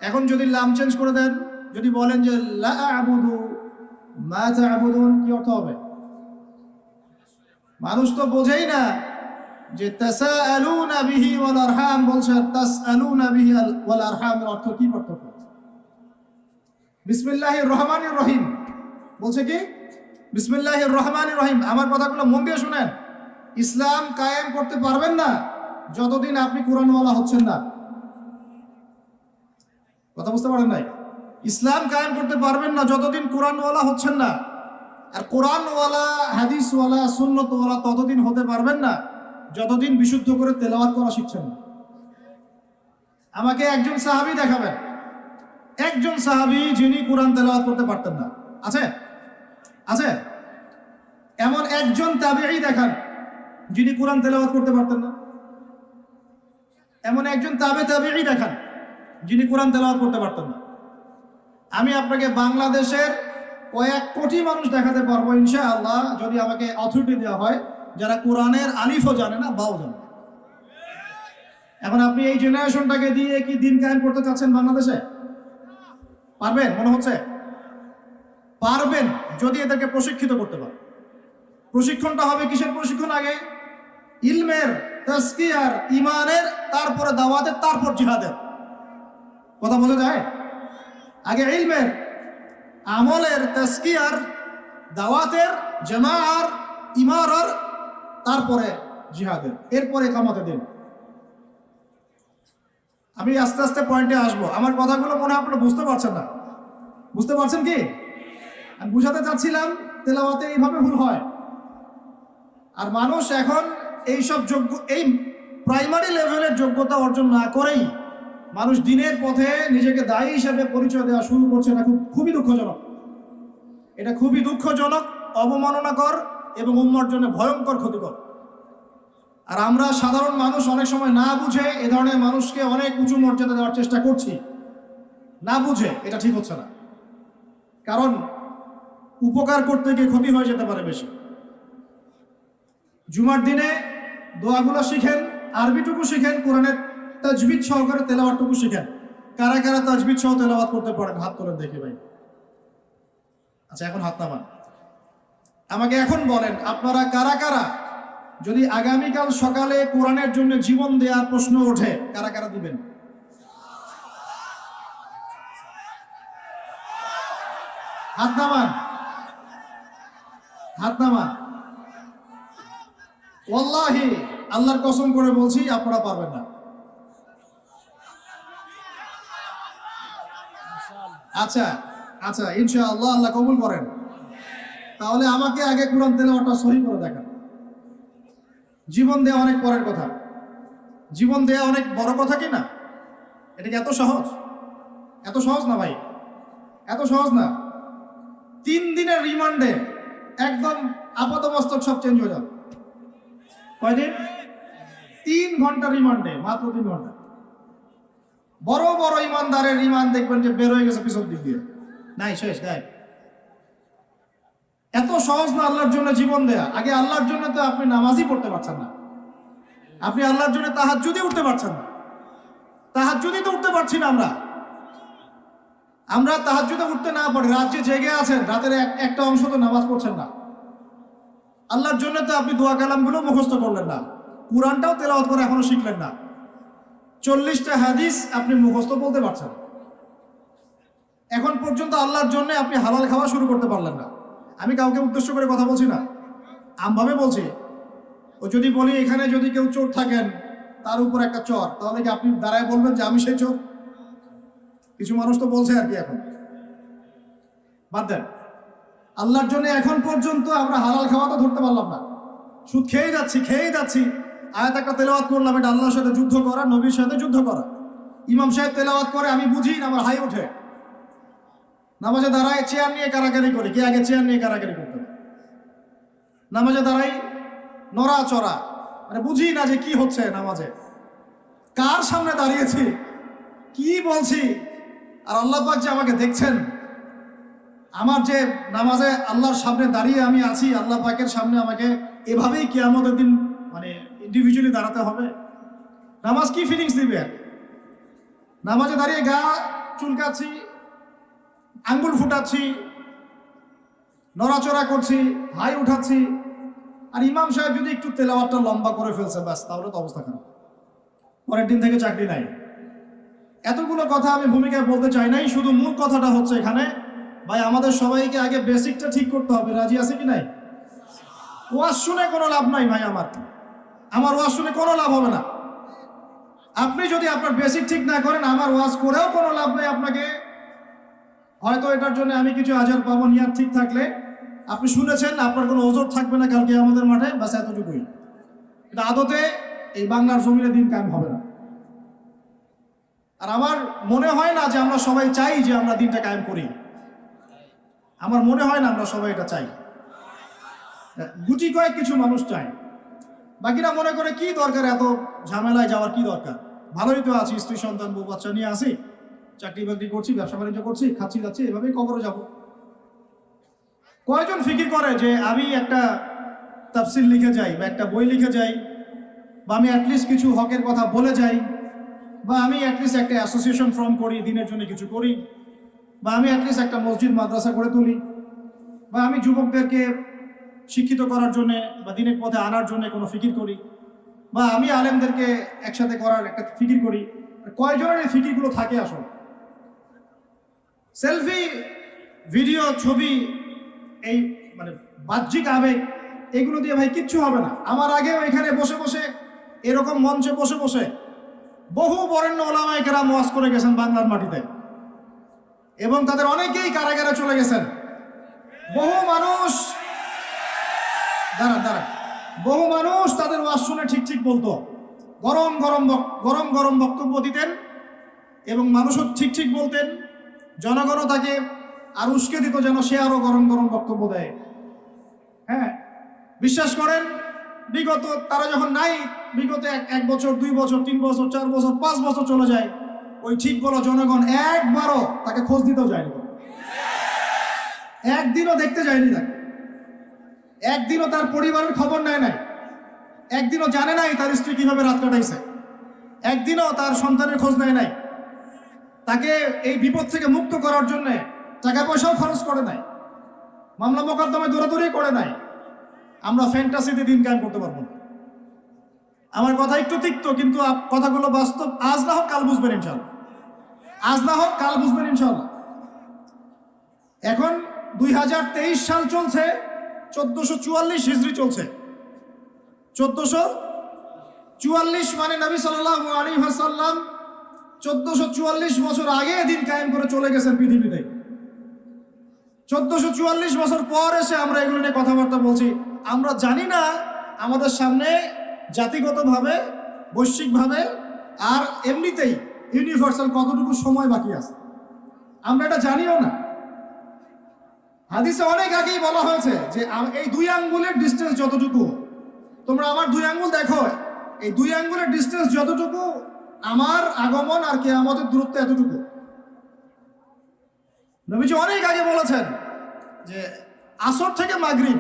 এখন যদি লাম চেঞ্জ করে দেন, যদি বলেন যে লা আ'বুদু মা তা'বুদুন, কি অর্থ হবে? মানুষ তো বোঝেই না যে তাসাআলুনা বিহি ওয়াল আরহাম বলছে, তাসআলুনা বিহি ওয়াল আরহামের অর্থ কি পার্থক্য? বিসমিল্লাহির রহমানির রহিম বলছে কি? বিসমিল্লাহির রহমানির রহিম। আমার কথাগুলো মন দিয়ে শুনেন। ইসলাম কায়েম করতে পারবেন না যতদিন আপনি কোরআনওয়ালা হচ্ছেন না। কথা বুঝতে পারেন নাই? ইসলাম কায়েম করতে পারবেন না যতদিন কোরআনওয়ালা হচ্ছেন না। আর কোরআনওয়ালা, হাদিসওয়ালা, সুন্নতওয়ালা ততদিন হতে পারবেন না যতদিন বিশুদ্ধ করে তেলাওয়াত করা শিখছেন না। আমাকে একজন সাহাবী দেখাবেন, একজন সাহাবী যিনি কোরআন তেলাওয়াত করতে পারতেন না। আছে? আছে? এমন একজন তাবেঈ দেখান যিনি কোরআন তেলাওয়াত করতে পারতেন না। এমন একজন তাবেঈ দেখান যিনি কোরআন তেলাওয়াত করতে পারতেন না। আমি আপনাকে বাংলাদেশের কয়েক কোটি মানুষ দেখাতে পারবো ইনশাআল্লাহ, যদি আমাকে অথরিটি দেওয়া হয়, যারা কোরআনের আলিফও জানে না, বাও জানে। এখন আপনি এই জেনারেশনটাকে দিয়ে কি দিন কায়েম করতে চাচ্ছেন বাংলাদেশে? পারবেন? মনে হচ্ছে পারবেন যদি এদেরকে প্রশিক্ষিত করতে পারেন। প্রশিক্ষণটা হবে কিসের প্রশিক্ষণ? আগে ইলমের, তাজকিয়ার, ইমানের, তারপরে দাওয়াতের, তারপর জিহাদের। কথা বোঝা যায়? আগে ইলমের, আমলের, তাজকিয়ার, দাওয়াতের, জামাআর, ইমারার, তারপরে জিহাদের, এরপরে কামাতে দিন। আমি আস্তে আস্তে পয়েন্টে আসবো। আমার কথাগুলো মনে হয় আপনারা বুঝতে পারছেন না। বুঝতে পারছেন কি? আমি বুঝাতে চাচ্ছিলাম তেলাওয়াতে এইভাবে ভুল হয়। আর মানুষ এখন এইসব এই প্রাইমারি লেভেলের যোগ্যতা অর্জন না করেই মানুষ দিনের পথে নিজেকে দায়ী হিসেবে পরিচয় দেওয়া শুরু করছে। এটা খুবই দুঃখজনক। এটা খুবই দুঃখজনক, অবমাননাকর এবং উম্মার জন্য ভয়ঙ্কর ক্ষতিকর। আর আমরা সাধারণ মানুষ অনেক সময় না বুঝে এ ধরনের মানুষকে অনেক উঁচু মর্যাদা দেওয়ার চেষ্টা করছি। না বুঝে এটা ঠিক হচ্ছে না, কারণ উপকার করতে গিয়ে ক্ষতি হয়ে যেতে পারে বেশি। জুমার দিনে দোয়াগুলো শিখেন, আরবিটুকু শিখেন, কোরআনের তাজবিদ সহকারে তেলাওয়াতটুকু শিখেন। কারা কারা তাজবিদ সহ তেলাওয়াত করতে পারেন হাত তোলেন দেখি ভাই। আচ্ছা, এখন হাত নামান। আমাকে এখন বলেন আপনারা কারা কারা, যদি আগামীকাল সকালে কোরআনের জন্য জীবন দেওয়ার প্রশ্ন ওঠে, কারা কারা দিবেন? হাত নামান, হাত নামান। ওয়াল্লাহি আল্লাহর কসম করে বলছি আপনারা পারবেন না। আচ্ছা আচ্ছা, ইনশাআল্লাহ আল্লাহ কবুল করেন। তাহলে আমাকে আগে কোরআন তেলাওয়াতটা সহি করে দেখান। জীবন দেওয়া অনেক পরের কথা, জীবন দেওয়া অনেক বড় কথা কি না? এটা কি এত সহজ? এত সহজ না ভাই, এত সহজ না। 3 দিনের রিমান্ডে একদম আপাতমস্তক সব চেঞ্জ হয়ে যাবে। কয়দিন? 3 ঘন্টা রিমান্ডে, মাত্র 3 ঘন্টা। বড় বড় ইমানদারের রিমান্ড দেখবেন যে বের হয়ে গেছে পিছন দিক দিয়ে, নাই শেষ নাই। এত সহজ না আল্লাহর জন্য জীবন দেয়া। আগে আল্লাহর জন্য তো আপনি নামাজই পড়তে পারছেন না, আপনি আল্লাহর জন্য তাহাজ্জুদে উঠতে পারছেন না। তাহাজ্জুদে তো উঠতে পারছি না আমরা তাহাজ্জুদে উঠতে না পারি, রাত জেগে আছেন, রাতের একটা অংশ তো নামাজ পড়ছেন না। আল্লাহর জন্য তো আপনি দোয়া কালামগুলো মুখস্থ করলেন না, কুরআনটাও তেলাওয়াত করে এখনো শিখলেন না। 40টা হাদিস আপনি মুখস্থ বলতে পারছেন, এখন পর্যন্ত আল্লাহর জন্য আপনি হালাল খাওয়া শুরু করতে পারলেন না। আমি কাউকে উদ্দেশ্য করে কথা বলছি না, আমভাবে বলছি। ও যদি বলি এখানে যদি কেউ চোর থাকেন, তার উপর একটা চর, তাহলে কি আপনি দাঁড়ায় বলবেন যে আমি সেই চোর? কিছু মানুষ তো বলছে আর কি। এখন বাদ দেন, আল্লাহর জন্য এখন পর্যন্ত আমরা হালাল খাওয়া তো ধরতে পারলাম না, সুদ খেয়েই যাচ্ছি। আয়াত একটা তেলাওয়াত করলাম, এটা আল্লাহর সাথে যুদ্ধ করা, নবীর সাথে যুদ্ধ করা। ইমাম সাহেব তেলাওয়াত করে, আমি বুঝি না, আমার হাই ওঠে। নামাজে দাঁড়ায় চেয়ার নিয়ে কারাকারি করি, কে আগে চেয়ার নিয়ে কারাকারি করতে? নামাজে দাঁড়াই নড়াচড়া, মানে বুঝি না যে কি হচ্ছে নামাজে, কার সামনে দাঁড়িয়েছি, কি বলছি। আর আল্লাহ পাক যে আমাকে দেখছেন, আমার যে নামাজে আল্লাহর সামনে দাঁড়িয়ে আমি আছি, আল্লাহ পাকের সামনে আমাকে এভাবেই কিয়ামতের দিন মানে ইন্ডিভিজুয়ালি দাঁড়াতে হবে। নামাজ কি ফিলিংস দিবে? নামাজে দাঁড়িয়ে গা চুলকাচ্ছি, আঙ্গুল ফুটাচ্ছি, নড়াচড়া করছি, হাই উঠাচ্ছি, আর ইমাম সাহেব যদি একটু তেলাওয়াতটা লম্বা করে ফেলছে, ব্যাস, তাহলে তো অবস্থা খারাপ, পরের দিন থেকে চাকরি নাই। এতগুলো কথা আমি ভূমিকায় বলতে চাই নাই, শুধু মূল কথাটা হচ্ছে এখানে ভাই আমাদের সবাইকে আগে বেসিকটা ঠিক করতে হবে। রাজি আছে কি নাই? ওয়াজ শুনে কোনো লাভ নাই ভাই, আমার ওয়াজ শুনে কোনো লাভ হবে না। আপনি যদি আপনার বেসিক ঠিক না করেন, আমার ওয়াজ করেও কোনো লাভ নেই। আপনাকে হয়তো এটার জন্য আমি কিছু আজার পাবো, নিয়াত ঠিক থাকলে। আপনি শুনেছেন, আপনার কোনো ওজোর থাকবে না কালকে আমাদের মাঠে, বাস এতটুকুই। কিন্তু আদতে এই বাংলার জমিনে দিন কায়েম হবে না। আর আমার মনে হয় না যে আমরা সবাই চাই যে আমরা দিনটা কায়েম করি। আমার মনে হয় না আমরা সবাই এটা চাই। গুটি কয়েক কিছু মানুষ চায়, বাকিরা মনে করে কি দরকার এত ঝামেলায় যাওয়ার, কি দরকার, ভালোই তো আছি, স্ত্রী সন্তান বউ বাচ্চা নিয়ে আসি, চাকরি বাকরি করছি, ব্যবসা বাণিজ্য করছি, খাচ্ছি যাচ্ছি, এভাবেই কবরে যাব। কয়জন ফিকির করে যে আমি একটা তাফসির লিখে যাই বা একটা বই লিখে যাই, বা আমি অ্যাটলিস্ট কিছু হকের কথা বলে যাই, বা আমি অ্যাটলিস্ট একটা অ্যাসোসিয়েশন ফর্ম করি, দিনের জন্য কিছু করি, বা আমি অ্যাটলিস্ট একটা মসজিদ মাদ্রাসা করে তুলি, বা আমি যুবকদেরকে শিক্ষিত করার জন্যে বা দিনের পথে আনার জন্য কোনো ফিকির করি, বা আমি আলেমদেরকে একসাথে করার একটা ফিকির করি। কয়জনের এই ফিকিরগুলো থাকে আসলে? সেলফি, ভিডিও, ছবি, এই মানে বাহ্যিক আবেগ, এগুলো দিয়ে ভাই কিচ্ছু হবে না। আমার আগেও এখানে বসে বসে, এরকম মঞ্চে বসে বসে বহু বরেণ্য ওলামায়ে কেরাম ওয়াজ করে গেছেন বাংলার মাটিতে, এবং তাদের অনেকেই কারাগারে চলে গেছেন। বহু মানুষ বহু মানুষ তাদের ওয়াজ শুনে ঠিক ঠিক বলতো, গরম গরম বক্তব্য দিতেন, এবং মানুষও ঠিক ঠিক বলতেন, জনগণও তাকে আর উস্কে দিত যেন সে আরো গরম বক্তব্য দেয়। হ্যাঁ, বিশ্বাস করেন, বিগত তারা যখন নাই, বিগত এক বছর, 2 বছর, 3 বছর, 4 বছর, 5 বছর চলে যায়, ওই ঠিক বলো জনগণ একবারও তাকে খোঁজ দিতেও যায়নি, একদিনও দেখতে যায়নি তাকে, একদিনও তার পরিবারের খবর নেয় নাই, একদিনও জানে নাই তার স্ত্রী কিভাবে রাত কাটাইছে, একদিনও তার সন্তানের খোঁজ নেয় নাই, তাকে এই বিপদ থেকে মুক্ত করার জন্য টাকা পয়সাও খরচ করে নাই, মামলা মোকদ্দমায় দৌড়াদৌড়ি করে নাই। আমরা ফ্যান্টাসিতে দিন কায়েম করতে পারবো না। আমার কথা একটু তিক্ত, কিন্তু কথাগুলো বাস্তব। আজ না হোক কাল বুঝবেন ইনশাল্লাহ, আজ না হোক কাল বুঝবেন ইনশাল্লাহ। এখন 2023 সাল চলছে, 1444 হিজরি চলছে। 1444 মানে নবী সাল্লাল্লাহু আলাইহি ওয়াসাল্লাম 1444 বছর আগে দিন কায়েম করে চলে গেছেন পৃথিবীতে। 1444 বছর পর এসে আমরা এগুলো নিয়ে কথাবার্তা বলছি। আমরা জানি না আমাদের সামনে জাতিগতভাবে, বৈশ্বিকভাবে আর এমনিতেই ইউনিভার্সাল কতটুকু সময় বাকি আছে, আমরা এটা জানিও না। হাদিসে অনেক আগেই বলা হয়েছে যে এই 2 আঙ্গুলের ডিস্টেন্স যতটুকু, তোমরা আমার 2 আঙ্গুল দেখো, এই 2 আঙ্গুলের ডিস্টেন্স যতটুকু, আমার আগমন আর কিয়ামতের দূরত্ব এতটুকু। নবীজি অনেক আগে বলেছেন যে আসর থেকে মাগরিব,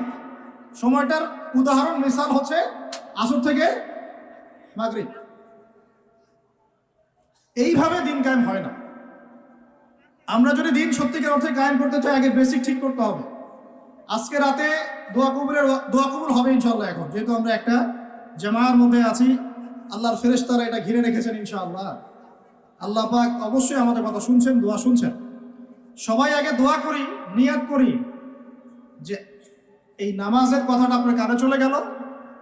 সময়টার উদাহরণ মিসাল হচ্ছে আসর থেকে মাগরিব। এইভাবে দিন কায়েম হয় না। আমরা যদি দিন সত্যিকার অর্থে কায়েম করতে চাই, আগে বেসিক ঠিক করতে হবে। আজকে রাতে দোয়া কবুল হবে ইনশাআল্লাহ। এখন যেহেতু আমরা একটা জামার মধ্যে আছি, আল্লাহর ফেরেশতারা এটা ঘিরে রেখেছেন ইনশাআল্লাহ। আল্লাহ পাক অবশ্যই আমাদের কথা শুনছেন, দোয়া শুনছেন। সবাই আগে দোয়া করি, নিয়াত করি যে এই নামাজের কথাটা আপনার কানে চলে গেল,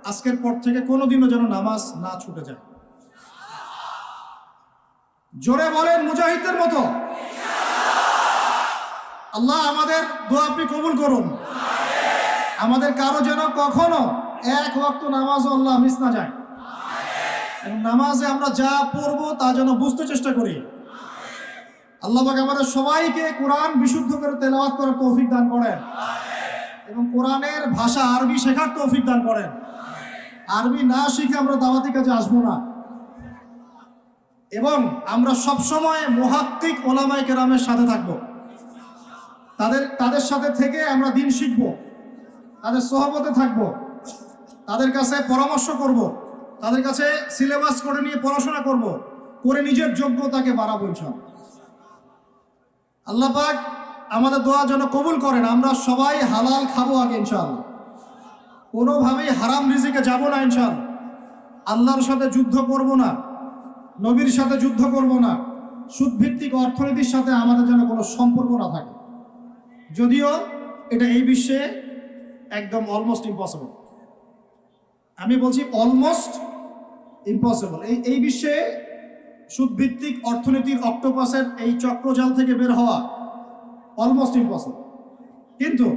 আজকের পর থেকে কোনোদিনও যেন নামাজ না ছুটে যায়। জোরে বলেন মুজাহিদদের মতো। আল্লাহ আমাদের দোয়া আপনি কবুল করুন। আমাদের কারো যেন কখনো এক ওয়াক্ত নামাজ আল্লাহ মিস না যায়, এবং নামাজে আমরা যা পড়বো তা যেন বুঝতে চেষ্টা করি। আল্লাহ পাক আমাদের সবাইকে কোরআন বিশুদ্ধ করে তেলাওয়াত করার তৌফিক দান করেন, এবং কোরআনের ভাষা আরবি শেখার তৌফিক দান করেন। আরবি না শিখে আমরা দাওয়াতি কাজে আসবো না, এবং আমরা সবসময় মুহাক্কিক ওলামায়ে কেরামের সাথে থাকবো। তাদের সাথে থেকে আমরা দিন শিখবো, তাদের সোহবতে থাকবো, তাদের কাছে পরামর্শ করব, তাদের কাছে সিলেবাস করে নিয়ে পড়াশোনা করব, করে নিজের যোগ্যতাকে বাড়াবো ইনশাআল্লাহ। আল্লাহ পাক আমাদের দোয়া যেন কবুল করেন। আমরা সবাই হালাল খাবো আগে ইনশাআল্লাহ, কোনোভাবেই হারাম রিজিকে যাব না ইনশাআল্লাহ। আল্লাহর সাথে যুদ্ধ করব না, নবীর সাথে যুদ্ধ করব না, সুদভিত্তিক অর্থনীতির সাথে আমাদের যেন কোনো সম্পর্ক না থাকে, যদিও এটা এই বিশ্বে একদম অলমোস্ট ইম্পসিবল। আমি বলছি অলমোস্ট ইম্পসিবল। এই বিশ্বে সুদভিত্তিক অর্থনীতির অক্টোপাসের এই চক্রজাল থেকে বের হওয়া অলমোস্ট ইম্পসিবল, কিন্তু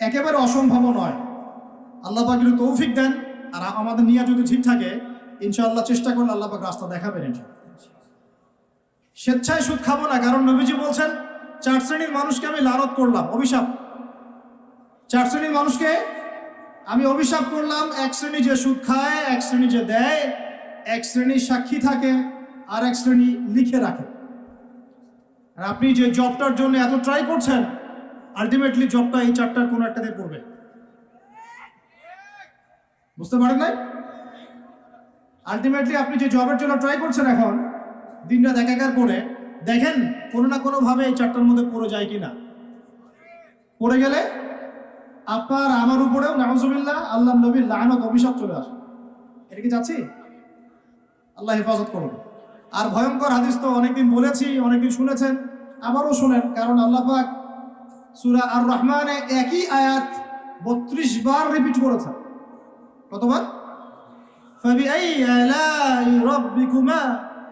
একেবারে অসম্ভব নয়। আল্লাহ পাক যদি তৌফিক দেন আর আমাদের নিয়ে যদি ঠিক থাকে, ইনশাআল্লাহ চেষ্টা করলে আল্লাহ পাক রাস্তা দেখাবেন ইনশাআল্লাহ। স্বেচ্ছায় সুদ খাবো না, কারণ নবীজি বলছেন 4 শ্রেণীর মানুষকে আমি লানত করলাম, অভিশাপ। 4 শ্রেণীর মানুষকে আমি অভিশাপ করলাম। 1 শ্রেণী যে সুদ খায়, 1 শ্রেণী যে দেয়, 1 শ্রেণী সাক্ষী থাকে, আর 1 শ্রেণী লিখে রাখে। আর আপনি যে জবটার জন্য এত ট্রাই করছেন, আলটিমেটলি জবটা এই 4টার কোনো একটাতে পড়বে। বুঝতে পারেন নাই? আলটিমেটলি আপনি যে জবের জন্য ট্রাই করছেন এখন, দিনরাত একাকার করে দেখেন কোনো না কোনোভাবে এই 4টার মধ্যে পড়ে যায় কিনা। পড়ে গেলে আপনার আমার উপরেও নাউজুবিল্লাহ আল্লাহ নবীর লানত অভিশাপ চলে আসে। এটা কি যাচ্ছি? আল্লাহ হেফাজত করুন। আর ভয়ঙ্কর হাদিস তো অনেকদিন বলেছি, অনেকদিন শুনেছেন, আবারও শুনেন, কারণ আল্লাহ পাক সূরা আর রহমানে একই আয়াত 32 বার রিপিট করেছেন। কতবার? ফাবিআইয়ি আলাই রাব্বিকুমা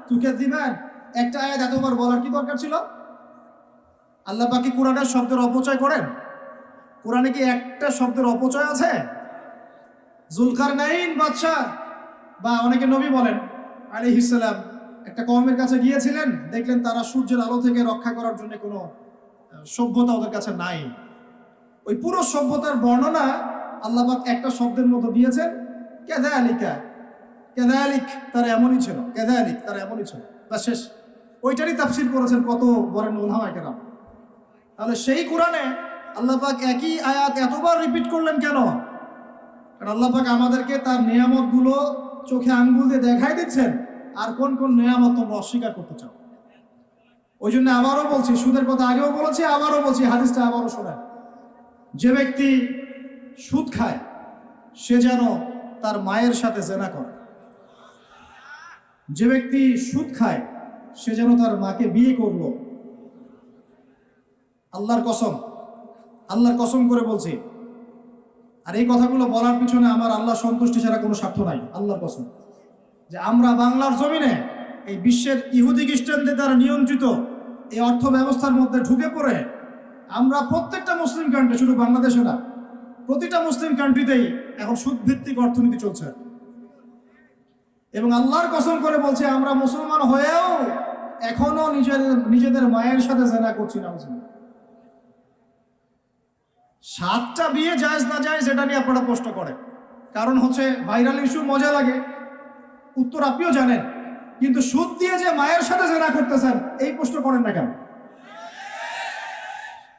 তুকাযিবান। একটা আয়াত এতবার বলার কি দরকার ছিল? আল্লাহ পাক কি কোরআনের শব্দের অপচয় করেন? কোরআনে কি একটা শব্দের অপচয় আছে? জুলকারনাইন বাদশাহ বা অনেকে নবী বলেন আলাইহিস সালাম একটা কওমের কাছে গিয়েছিলেন, দেখলেন তারা সূর্যের আলো থেকে রক্ষা করার জন্য কোনো সভ্যতা ওদের কাছে নাই। ওই পুরো সভ্যতার বর্ণনা আল্লাহ পাক একটা শব্দের মতো দিয়েছেন, কাযালিকা। কাযালিক তারা এমনই ছিল, কাযালিক তারা এমনই ছিল, বাস শেষ। ওইটারই তাফসীর করেছেন কত বরেণ্য উলামায়ে কেরাম। তাহলে সেই কোরআনে আল্লাহ পাক একই আয়াত এতবার রিপিট করলেন কেন? কারণ আল্লাহ পাক আমাদেরকে তার নিয়ামতগুলো চোখে আঙ্গুল দিয়ে দেখাই দিচ্ছেন, আর কোন কোন নিয়ামত তোমরা অস্বীকার করতে চাও। ওই জন্য আবারও বলছি, সুদের কথা আগেও বলেছি, আবারও বলছি, হাদিসটা আবারও শোনেন। যে ব্যক্তি সুদ খায় সে যেন তার মায়ের সাথে জেনা করে। যে ব্যক্তি সুদ খায় সে যেন তার মাকে বিয়ে করলো। আল্লাহর কসম, আল্লাহর কসম করে বলছি। আর এই কথাগুলো বলার পিছনে আমার আল্লাহ সন্তুষ্টি ছাড়া কোনো স্বার্থ নাই। আল্লাহর কসম যে আমরা বাংলার জমিনে এই বিশ্বের ইহুদি খ্রিস্টানদের দ্বারা নিয়ন্ত্রিত এই অর্থ ব্যবস্থার মধ্যে ঢুকে পড়ে আমরা প্রত্যেকটা মুসলিম কান্ট্রি, শুধু বাংলাদেশে না, প্রতিটা মুসলিম কান্ট্রিতেই এখন সুদভিত্তিক অর্থনীতি চলছে। এবং আল্লাহর কসম করে বলছে আমরা মুসলমান হয়েও এখনো নিজেদের মায়ের সাথে জেনা করছি না। 7টা বিয়ে জায়েজ না জায়েজ এটা নিয়ে আপনারা প্রশ্ন করেন, কারণ হচ্ছে ভাইরাল ইস্যু, মজা লাগে, উত্তর আপনিও জানেন। কিন্তু সুদ দিয়ে যে মায়ের সাথে জেনা করতেছেন এই প্রশ্ন করেন না কেন?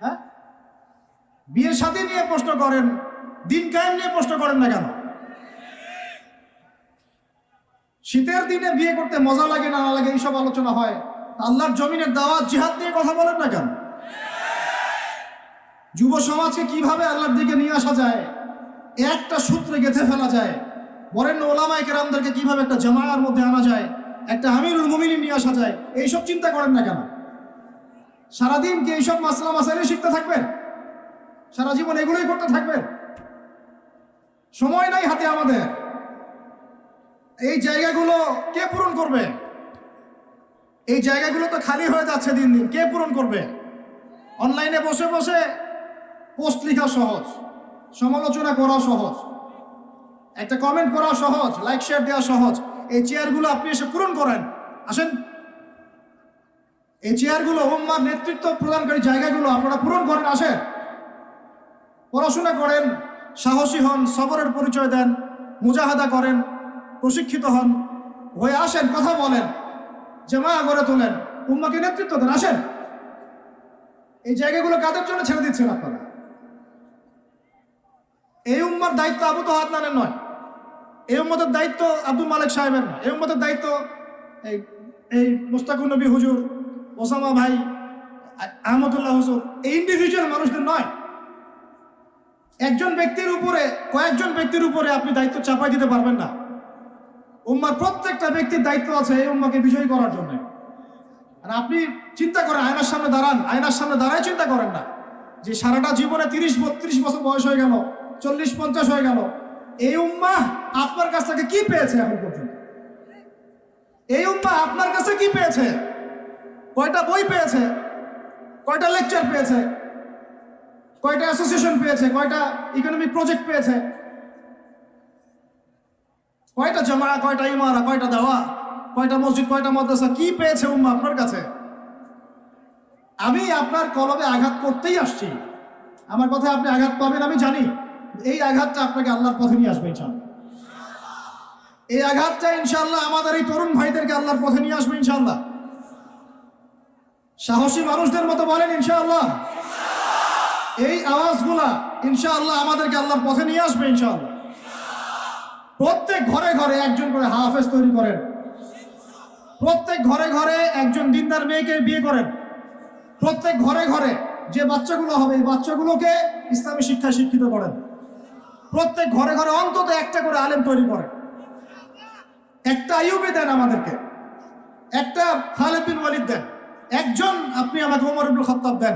হ্যাঁ, বিয়ের সাথে নিয়ে প্রশ্ন করেন, দিন কায়েম নিয়ে প্রশ্ন করেন না কেন? শীতের দিনে বিয়ে করতে মজা লাগে না লাগে এইসব আলোচনা হয়, আল্লাহর জমিনের দাওয়াত জিহাদ নিয়ে কথা বলেন না কেন? যুব সমাজকে কিভাবে আল্লাহর দিকে নিয়ে আসা যায়, একটা সূত্রে গেঁথে ফেলা যায়, বরেণ্য ওলামায়ে কেরামদেরকে কিভাবে একটা জামায়ার মধ্যে আনা যায়, একটা আমিরুল মুমিনিন নিয়ে আসা যায়, এইসব চিন্তা করেন না কেন? সারাদিন কি এইসব মাসলা মাসাইল শিখতে থাকবেন? সারা জীবন এগুলোই করতে থাকবেন? সময় নাই হাতে আমাদের। এই জায়গাগুলো কে পূরণ করবে? এই জায়গাগুলো তো খালি হয়ে যাচ্ছে দিন দিন, কে পূরণ করবে? অনলাইনে বসে বসে পোস্ট লেখা সহজ, সমালোচনা করা সহজ, একটা কমেন্ট করা সহজ, লাইক শেয়ার দেওয়া সহজ। এই চেয়ারগুলো আপনি এসে পূরণ করেন, আসেন। এই চেয়ারগুলো, উম্মার নেতৃত্ব প্রদানকারী জায়গাগুলো আপনারা পূরণ করেন, আসেন। পড়াশোনা করেন, সাহসী হন, সবরের পরিচয় দেন, মুজাহাদা করেন, প্রশিক্ষিত হন, হয়ে আসেন, কথা বলেন, জামায়া গড়ে তোলেন, উম্মাকে নেতৃত্ব দেন, আসেন। এই জায়গাগুলো কাদের জন্য ছেড়ে দিচ্ছেন আপনারা? এই উম্মার দায়িত্ব আবু তো আদনানের নয়, এই উম্মতের দায়িত্ব আব্দুল মালিক সাহেবের নয়, এই উম্মতের দায়িত্ব এই মুস্তাকুর নবী হুজুর, ওসামা ভাই, আহমদুল্লাহ হুজুর, এই ইন্ডিভিজুয়াল মানুষদের নয়। একজন ব্যক্তির উপরে, কয়েকজন ব্যক্তির উপরে আপনি দায়িত্ব চাপাই দিতে পারবেন না। উম্মার প্রত্যেকটা ব্যক্তির দায়িত্ব আছে এই উম্মাকে বিজয়ী করার জন্য। আর আপনি চিন্তা করেন, আয়নার সামনে দাঁড়ান, আয়নার সামনে দাঁড়ায় চিন্তা করেন না যে সারাটা জীবনে 30-32 বছর বয়স হয়ে গেল, 40-50 হয়ে গেল, এই উম্মাহ আপনার কাছ থেকে কি পেয়েছে এখন পর্যন্ত? এই উম্মাহ আপনার কাছে কি পেয়েছে? কয়টা বই পেয়েছে? কয়টা লেকচার পেয়েছে? কয়টা অ্যাসোসিয়েশন পেয়েছে? কয়টা ইকোনমিক প্রজেক্ট পেয়েছে? কয়টা জামা, কয়টা ইমারা, কয়টা দাওয়া, কয়টা মসজিদ, কয়টা মাদ্রাসা, কি পেয়েছে উম্মাহ আপনার কাছে? আমি আপনার কলবে আঘাত করতেই আসছি। আমার কথায় আপনি আঘাত পাবেন আমি জানি। এই আঘাতটা আপনাকে আল্লাহর পথে নিয়ে আসবে ইনশাআল্লাহ। এই আঘাতটা ইনশাআল্লাহ আমাদের এই তরুণ ভাইদেরকে আল্লাহর পথে নিয়ে আসবে ইনশাআল্লাহ। সাহসী মানুষদের মতো বলেন ইনশাআল্লাহ। এই আওয়াজগুলা ইনশাআল্লাহ আমাদেরকে আল্লাহর পথে নিয়ে আসবে ইনশাআল্লাহ। প্রত্যেক ঘরে ঘরে একজন করে হাফেজ তৈরি করেন, প্রত্যেক ঘরে ঘরে একজন দিনদার মেয়েকে বিয়ে করেন, প্রত্যেক ঘরে ঘরে যে বাচ্চাগুলো হবে এই বাচ্চাগুলোকে ইসলামী শিক্ষায় শিক্ষিত করেন, প্রত্যেক ঘরে ঘরে অন্তত একটা করে আলেম তৈরি করেন। একটা আইয়ুবী দেন আমাদেরকে, একটা খালিদ বিন ওয়ালিদ দেন, একজন আপনি আমাকে ওমর ইবনে খাত্তাব দেন,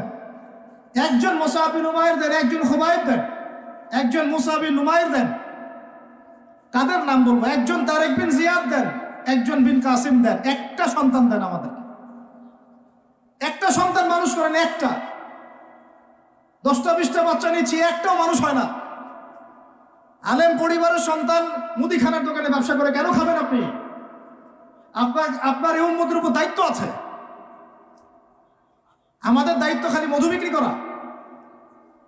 একজন মুসআব বিন উমাইর দেন, একজন খুবাইব দেন, একজন মুসা বিন নুমাইর দেন। কাদের নাম বলবো? একজন তারেক বিন জিয়াদ দেন, একজন বিন কাসিম দেন। একটা সন্তান দেন আমাদেরকে, একটা সন্তান মানুষ করেন। একটা 10টা 20টা বাচ্চা নিচ্ছি, একটাও মানুষ হয় না। আলেম পরিবারের সন্তান মুদিখানার দোকানে ব্যবসা করে কেন খাবেন আপনি? আপনার এই উম্মতের উপর দায়িত্ব আছে। আমাদের দায়িত্ব খালি মধু বিক্রি করা,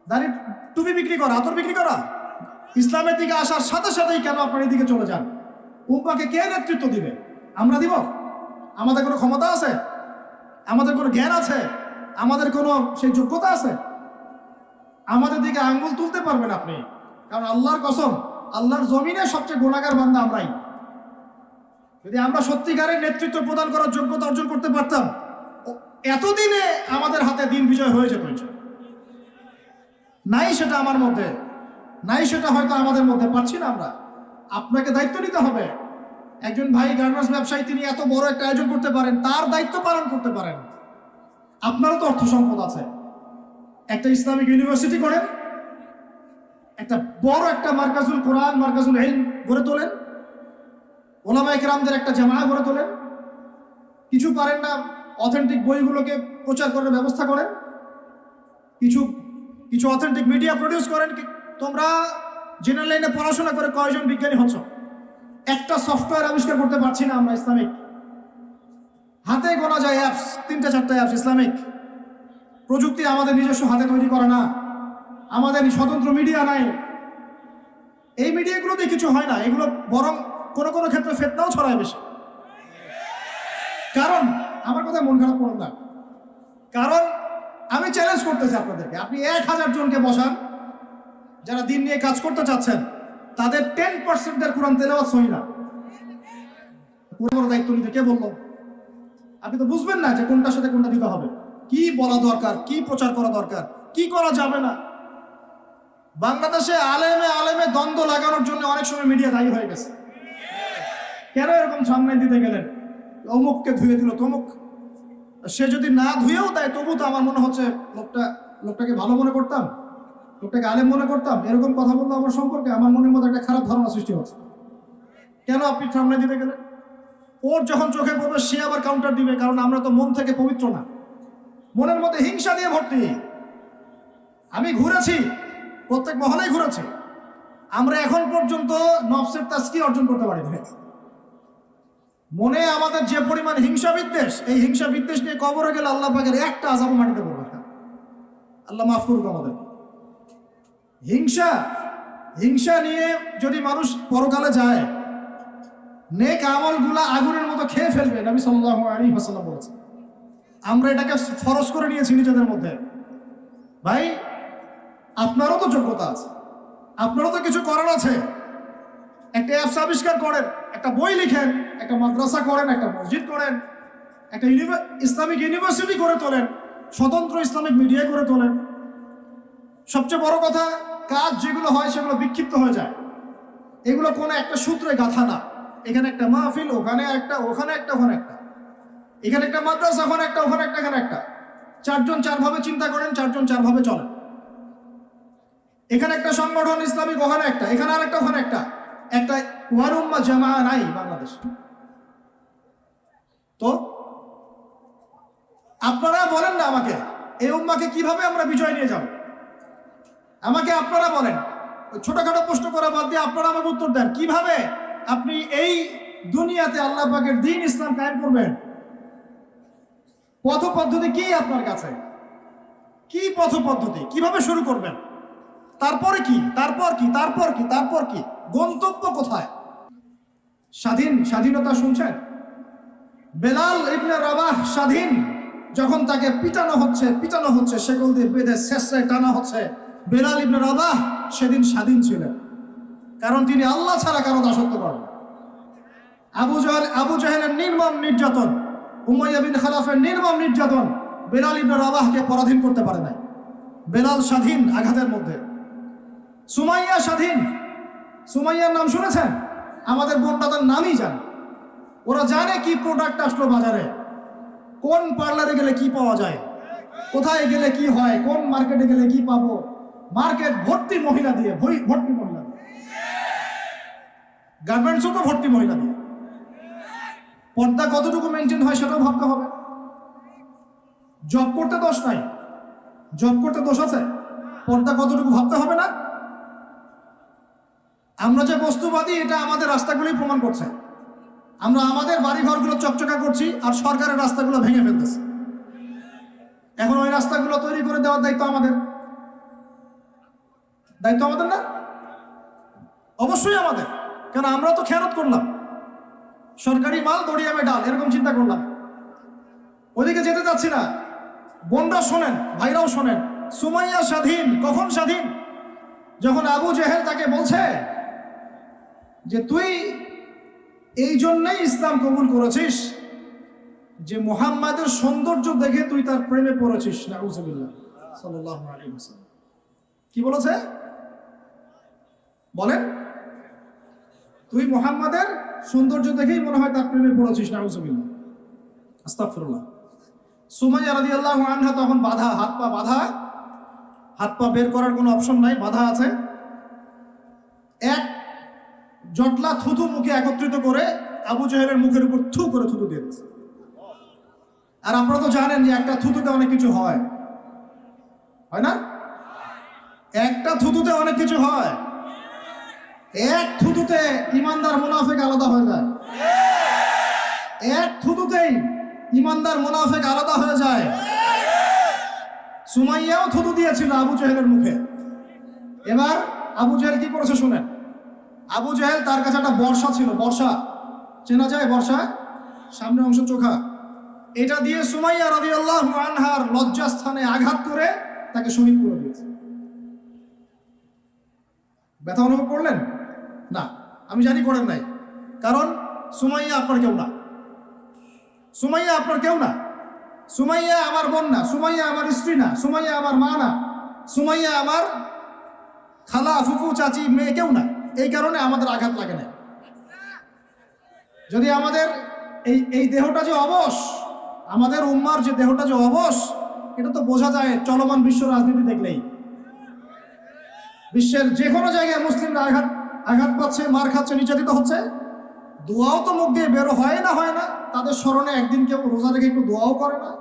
দাড়ি টুপি বিক্রি করা, আতর বিক্রি করা? ইসলামের দিকে আসার সাথে সাথেই কেন আপনার এই দিকে চলে যান? উম্মাহকে কে নেতৃত্ব দিবে? আমরা দিব? আমাদের কোনো ক্ষমতা আছে? আমাদের কোনো জ্ঞান আছে? আমাদের কোনো সেই যোগ্যতা আছে? আমাদের দিকে আঙ্গুল তুলতে পারবেন আপনি? কারণ আল্লাহর কসম, আল্লাহর জমিনে সবচেয়ে গুনাহগার বান্দা আমরাই। যদি আমরা সত্যিকারের নেতৃত্ব প্রদান করার যোগ্যতা অর্জন করতে পারতাম, এতদিনে আমাদের হাতে দিন বিজয় হয়ে যেত। নাই সেটা আমার মধ্যে, নাই সেটা হয়তো আমাদের মধ্যে পাচ্ছি না আমরা। আপনাকে দায়িত্ব নিতে হবে। একজন ভাই গার্মেন্টস ব্যবসায়ী, তিনি এত বড় একটা আয়োজন করতে পারেন, তার দায়িত্ব পালন করতে পারেন। আপনারও তো অর্থ সম্পদ আছে, একটা ইসলামিক ইউনিভার্সিটি করেন, একটা বড় একটা মার্কাজুল কোরআন, মার্কাজুল ইলম গড়ে তোলেন, ওলামায়ে কেরামদের একটা জামায়া গড়ে তোলেন। কিছু পারেন না, অথেন্টিক বইগুলোকে প্রচার করার ব্যবস্থা করেন, কিছু অথেন্টিক মিডিয়া প্রডিউস করেন। তোমরা জেনারেল লাইনে পড়াশোনা করে কয়জন বিজ্ঞানী হচ্ছ? একটা সফটওয়্যার আবিষ্কার করতে পারছি না আমরা ইসলামিক। হাতে গোনা যায় অ্যাপস, 3টা 4টা অ্যাপস ইসলামিক। প্রযুক্তি আমাদের নিজস্ব হাতে তৈরি করা না, আমাদের স্বতন্ত্র মিডিয়া নাই। এই মিডিয়াগুলোতে কিছু হয় না, এগুলো বরং কোনো কোনো ক্ষেত্রে ফিতনাও ছড়ায় বেশি। কারণ আমার কথা মন খারাপ করুন না, কারণ আমি চ্যালেঞ্জ করতেছি আপনাদেরকে, আপনি 1000 জনকে বসান যারা দিন নিয়ে কাজ করতে চাচ্ছেন, তাদের 10% কোরআন তেলাওয়াত সহি না। পুরো দায়িত্ব নিতে কে বললো? আপনি তো বুঝবেন না যে কোনটার সাথে কোনটা দিতে হবে, কি বলা দরকার, কি প্রচার করা দরকার, কি করা যাবে না। বাংলাদেশে আলেমে আলেমে দ্বন্দ্ব লাগানোর জন্য অনেক সময় মিডিয়া দায়ী হয়ে গেছে। কেন এরকম সামনে দিতে গেলেন? অমুককে ধুয়ে দিল তমুক, সে যদি না ধুয়েও দেয় তবু তো আমার মনে হচ্ছে লোকটাকে ভালো মনে করতাম, লোকটাকে আলেম মনে করতাম। এরকম কথা বললো আমার সম্পর্কে, আমার মনের মধ্যে একটা খারাপ ধারণা সৃষ্টি হচ্ছে। কেন আপনি সামনে দিতে গেলেন? ওর যখন চোখে পড়বে সে আবার কাউন্টার দিবে, কারণ আমরা তো মন থেকে পবিত্র না, মনের মধ্যে হিংসা দিয়ে ভর্তি। আমি ঘুরেছি, প্রত্যেক মহলেই ঘুরেছি, আমরা এখন পর্যন্ত নফসের তাজকিয়া অর্জন করতে পারি না। মনে আমাদের যে পরিমাণ হিংসা বিদ্বেষ, এই হিংসা বিদ্বেষ নিয়ে কবরে গেলে আল্লাহ পাকের একটা আযাব মাটিতে পড়বে না। আল্লাহ মাফ করুক আমাদের। হিংসা নিয়ে যদি মানুষ পরকালে যায়, নেক আমলগুলা আগুনের মতো খেয়ে ফেলবে, নবী সাল্লাল্লাহু আলাইহি ওয়াসাল্লাম বলেছেন। আমরা এটাকে ফরজ করে নিয়েছি নিজেদের মধ্যে। ভাই, আপনারও তো যোগ্যতা আছে, আপনারও তো কিছু করার আছে। একটা অ্যাপস আবিষ্কার করেন, একটা বই লিখেন, একটা মাদ্রাসা করেন, একটা মসজিদ করেন, একটা ইসলামিক ইউনিভার্সিটি করে তোলেন, স্বতন্ত্র ইসলামিক মিডিয়া করে তোলেন। সবচেয়ে বড় কথা, কাজ যেগুলো হয় সেগুলো বিক্ষিপ্ত হয়ে যায়। এগুলো কোনো একটা সূত্রে গাঁথা না। এখানে একটা মাহফিল, ওখানে একটা, ওখানে একটা, ওখানে একটা, এখানে একটা মাদ্রাসা, ওখানে একটা, ওখানে একটা, এখানে একটা। 4 জন 4 ভাবে চিন্তা করেন, 4 জন 4 ভাবে চলেন। এখানে একটা সংগঠন ইসলামিক, ওখানে একটা, এখানে আর একটা, ওখানে একটা। একটা ওয়ার উম্মাহ জামাআ নাই বাংলাদেশ। তো আপনারা বলেন না আমাকে, এই উম্মাহকে কিভাবে আমরা বিজয় নিয়ে যাব? আমাকে আপনারা বলেন, ছোটখাটো প্রশ্ন করা বাদ দিয়ে আপনারা আমাকে উত্তর দেন, কিভাবে আপনি এই দুনিয়াতে আল্লাহ পাকের দ্বীন ইসলাম কায়েম করবেন? পথ পদ্ধতি কি আপনার কাছে? কি পথ পদ্ধতি? কিভাবে শুরু করবেন? তারপরে কি, তারপর কি, তারপর কি, তারপর কি? গন্তব্য কোথায়? স্বাধীনতা শুনছেন? বেলাল ইবনে রাবাহ স্বাধীন, যখন তাকে পিটানো হচ্ছে, শেকল দিয়ে বেঁধে শেষরায় টানা হচ্ছে, বেলাল ইবনে রাবাহ সেদিন স্বাধীন ছিলেন, কারণ তিনি আল্লাহ ছাড়া কারো দাসত্ব করেন। আবু জাহেলের নির্মম নির্যাতন, উমাইয়া বিন খালাফের নির্মম নির্যাতন বেলাল ইবনে রাবাহকে পরাধীন করতে পারে নাই। বেলাল স্বাধীন আঘাতের মধ্যে। সুমাইয়া স্বাধীন। সুমাইয়ার নাম শুনেছেন? আমাদের বোনটা তার নামই জানে। ওরা জানে কি প্রোডাক্ট আসলো বাজারে, কোন পার্লারে গেলে কি পাওয়া যায়, কোথায় গেলে কি হয়, কোন মার্কেটে গেলে কি পাবো। মার্কেট ভর্তি মহিলা দিয়ে, ভর্তি মহিলা দিয়ে, গার্মেন্টসও তো ভর্তি মহিলা দিয়ে। পর্দা কতটুকু মেনটেন হয় সেটাও ভাবতে হবে। জব করতে দোষ নাই, জব করতে দোষ আছে, পর্দা কতটুকু ভাবতে হবে না? আমরা যে বস্তুবাদী এটা আমাদের রাস্তাগুলোই প্রমাণ করছে। আমরা আমাদের বাড়িঘরগুলো চকচকা করছি আর সরকারের রাস্তাগুলো ভেঙে ফেলতেছে। এখন ওই রাস্তাগুলো তৈরি করে দেওয়ার দায়িত্ব আমাদের, দায়িত্ব আমাদের না? অবশ্যই আমাদের, কারণ আমরা তো খেয়ানত করলাম, সরকারি মাল দড়িয়ামে ডাল, এরকম চিন্তা করলাম। ওইদিকে যেতে চাচ্ছি না। বোনরা শোনেন, ভাইরাও শোনেন, সুমাইয়া স্বাধীন। কখন স্বাধীন? যখন আবু জেহেল তাকে বলছে যে তুই এই জন্যই ইসলাম কবুল করেছিস যে মুহাম্মাদের সৌন্দর্য দেখে তুই তার প্রেমে পড়েছিস। নাউজুবিল্লাহ সাল্লাল্লাহু আলাইহি ওয়াসাল্লাম কি বলেছে বলেন? তুই মুহাম্মাদের সৌন্দর্য দেখেই মনে হয় তার প্রেমে পড়েছিস। নাউজুবিল্লাহ, আস্তাগফিরুল্লাহ। সুমাইয়া রাদিয়াল্লাহু আনহা তখন বাধা, হাত পা বাধা, হাত পা বের করার কোনো অপশন নাই, বাধা আছে। এক জটলা থুতু মুখে একত্রিত করে আবু জেহেলের মুখের উপর থু করে থুতু দিয়ে দিচ্ছে। আর আপনারা তো জানেন যে একটা থুতুতে অনেক কিছু হয়, হয় না? একটা থুতুতে অনেক কিছু হয়। এক থুতুতে ইমানদার মুনাফিক আলাদা হয়ে যায়। এক থুতুতেই ইমানদার মুনাফিক আলাদা হয়ে যায়। সুমাইয়াও থুতু দিয়েছিল আবু জেহেলের মুখে। এবার আবু জেহেল কি করেছে শুনেন। আবু জেহেল, তার কাছে একটা বর্ষা ছিল, বর্ষা চেনা যায়, বর্ষা সামনে অংশ চোখা, এটা দিয়ে সুমাইয়া রাদিয়াল্লাহু আনহার লজ্জাস্থানে আঘাত করে তাকে শহীদ করে দিয়েছে। ব্যথা অনুভব করলেন না? আমি জানি করেন নাই, কারণ সুমাইয়া আপনার কেউ না, সুমাইয়া আপনার কেউ না, সুমাইয়া আমার বোন না, সুমাইয়া আমার স্ত্রী না, সুমাইয়া আমার মা না, সুমাইয়া আমার খালা, ফুফু, চাচি, মেয়ে কেউ না। এই কারণে আমাদের আঘাত লাগে না। যদি আমাদের এই দেহটা যে অবশ, আমাদের উম্মার যে দেহটা যে অবশ, এটা তো বোঝা যায় চলমান বিশ্ব রাজনীতি দেখলেই। বিশ্বের যে কোনো জায়গায় মুসলিমরা আঘাত পাচ্ছে, মার খাচ্ছে, নির্যাতিত হচ্ছে। দোয়াও তো মুখ দিয়ে বেরো হয় না। তাদের স্মরণে একদিন কেউ রোজা রেখে একটু দোয়াও করে না,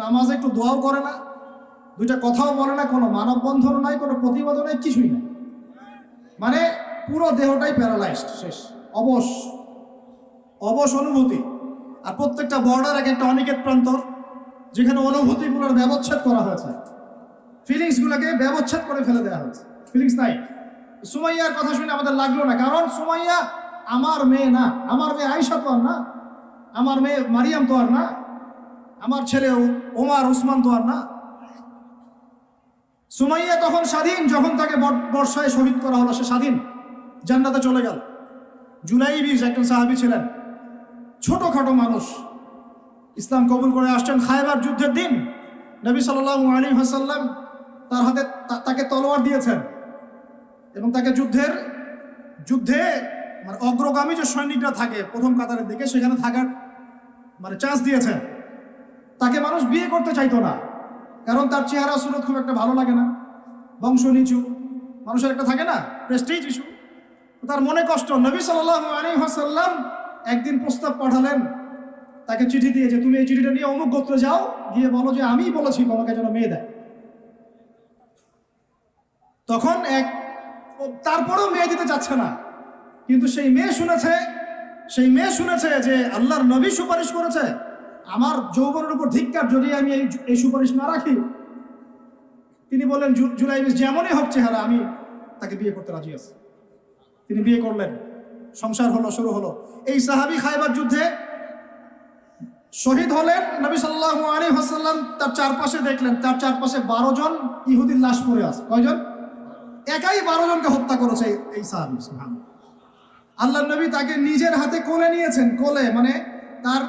নামাজে একটু দোয়াও করে না, দুইটা কথাও বলে না, কোনো মানববন্ধন নাই, কোনো প্রতিবাদও নাই, কিছুই নাই। মানে পুরো দেহটাই প্যারালাইজড, শেষ, অবশ অনুভূতি। আর প্রত্যেকটা বর্ডার এক একটা অনিকেত প্রান্তর, যেখানে অনুভূতিগুলোর ব্যবচ্ছেদ করা হয়েছে, ফিলিংসগুলোকে ব্যবচ্ছেদ করে ফেলে দেওয়া হয়েছে, ফিলিংস নাই। সুমাইয়ার কথা শুনে আমাদের লাগলো না, কারণ সুমাইয়া আমার মেয়ে না, আমার মেয়ে আয়েশা তো আর না, আমার মেয়ে মারিয়াম তো আর না, আমার ছেলে ওমর উসমান তো আর না। সুমাইয়া তখন স্বাধীন, যখন তাকে বর্ষায় শহীদ করা হলো, সে স্বাধীন, জান্নাতে চলে গেল। জুলাইবিস একজন সাহাবী ছিলেন, ছোটখাটো মানুষ, ইসলাম কবুল করে আসছেন। খায়বার যুদ্ধের দিন নবী সাল্লাল্লাহু আলাইহি ওয়াসাল্লাম তার হাতে তাকে তলোয়ার দিয়েছেন এবং তাকে যুদ্ধে মানে অগ্রগামী যে সৈনিকরা থাকে প্রথম কাতারের দিকে, সেখানে থাকার মানে চান্স দিয়েছেন। তাকে মানুষ বিয়ে করতে চাইতো না, কারণ তার চেহারা সুরত খুব একটা ভালো লাগে না, বংশ নিচু, মানুষের একটা থাকে না প্রেস্টিজ ইস্যু। তার মনে কষ্ট। নবী সাল্লাল্লাহু আলাইহি ওয়াসাল্লাম একদিন প্রস্তাব পাঠালেন তাকে চিঠি দিয়ে, যে তুমি এই চিঠিটা নিয়ে অমুক গোত্রে যাও, গিয়ে বলো যে আমি বলেছি তোমাকে যেন মেয়ে দেয়। তখন তারপরেও মেয়ে দিতে চাচ্ছে না, কিন্তু সেই মেয়ে শুনেছে যে আল্লাহর নবী সুপারিশ করেছে, আমার যৌবনের উপর ধিক্কার যদি আমি এই সুপারিশ না রাখি। তিনি বললেন, জুলাইবিস যেমনই হোক চেহারা, আমি তাকে বিয়ে করতে রাজি আছি। তিনি বিয়ে করলেন, সংসার হলো, শুরু হলো। এই সাহাবী খায়বার যুদ্ধে শহীদ হলেন। নবী সাল্লাল্লাহু আলাইহি ওয়াসাল্লাম তার চারপাশে দেখলেন, তার চারপাশে 12 জন ইহুদির লাশ পড়ে আছে। কয়জন? একাই 12 জনকে হত্যা করেছে এই সাহাবী। সুবহানাল্লাহ। আল্লাহর নবী তাকে নিজের হাতে কোলে নিয়েছেন। কোলে মানে তার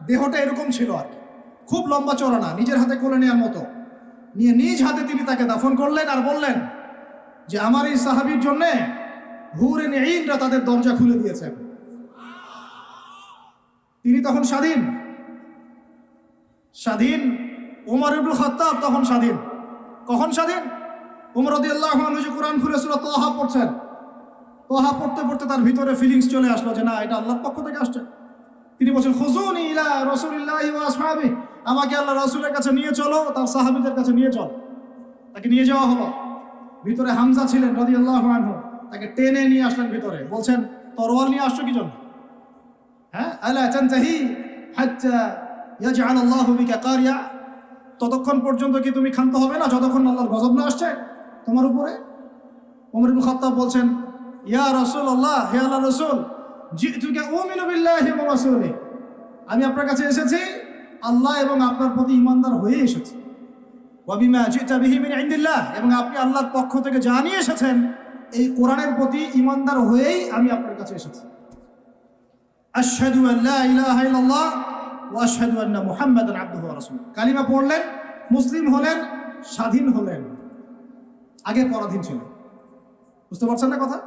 দেহটা এরকম ছিল আর কি, খুব লম্বা চওড়া না, নিজের হাতে কোলে নেওয়ার মতো নিয়ে নিজ হাতে তিনি তাকে দাফন করলেন। আর বললেন যে আমার এই সাহাবীর জন্য হুরে ঈনরা তাদের দরজা খুলে দিয়েছেন। তিনি তখন স্বাধীন। ওমর ইবনে খাত্তাব তখন স্বাধীন। কখন স্বাধীন? ওমর রাদিয়াল্লাহু আনহু যে কোরআন খুলে সূরা তাহা পড়ছেন, তাহা পড়তে পড়তে তার ভিতরে ফিলিংস চলে আসলো যে না, এটা আল্লাহর পক্ষ থেকে আসছে। তিনি বলছেন, খুজুনি ইলা রাসূলিল্লাহি ওয়া আসহাবিহি, আমাকে আল্লাহ রাসূলের কাছে নিয়ে চলো, তার সাহাবীদের কাছে নিয়ে চল। তাকে নিয়ে যাওয়া হলো। ভিতরে হামজা ছিলেন রাদিয়াল্লাহু আনহু, তাকে টেনে নিয়ে আসলেন ভিতরে। বলছেন, তরোয়াল নিয়ে আসছো কি জন্য? হ্যাঁ, আলা তানতাহি হাত্তা ইয়াজআল আল্লাহু বিকা কারিয়া, ততক্ষণ পর্যন্ত কি তুমি ক্ষান্ত হবে না যতক্ষণ আল্লাহর গজব না আসছে তোমার উপরে? ওমর ইবনে খাত্তাব বলছেন, ইয়া রাসূলুল্লাহ, হে আল্লাহর রাসূল, জিতুকা উমিনু বিল্লাহি ওয়া রাসূলিহি, আমি আপনার কাছে এসেছি আল্লাহ এবং আপনার প্রতি ঈমানদার হয়ে এসেছি। ওয়া বিমা জিতা বিহি মিন ইনদিল্লাহ, এবং আপনি আল্লাহর পক্ষ থেকে জানিয়ে এসেছেন এই কোরআনের প্রতি ঈমানদার হয়েই আমি আপনার কাছে এসেছি। আশহাদু আল্লা ইলাহা ইল্লাল্লাহ ওয়া আশহাদু আন্না মুহাম্মাদান আবদুহু ওয়া রাসূলুহু, কালিমা পড়লেন, মুসলিম হলেন, স্বাধীন হলেন। আগে পরাধীন ছিলেন। বুঝতে পারছেন না কথা?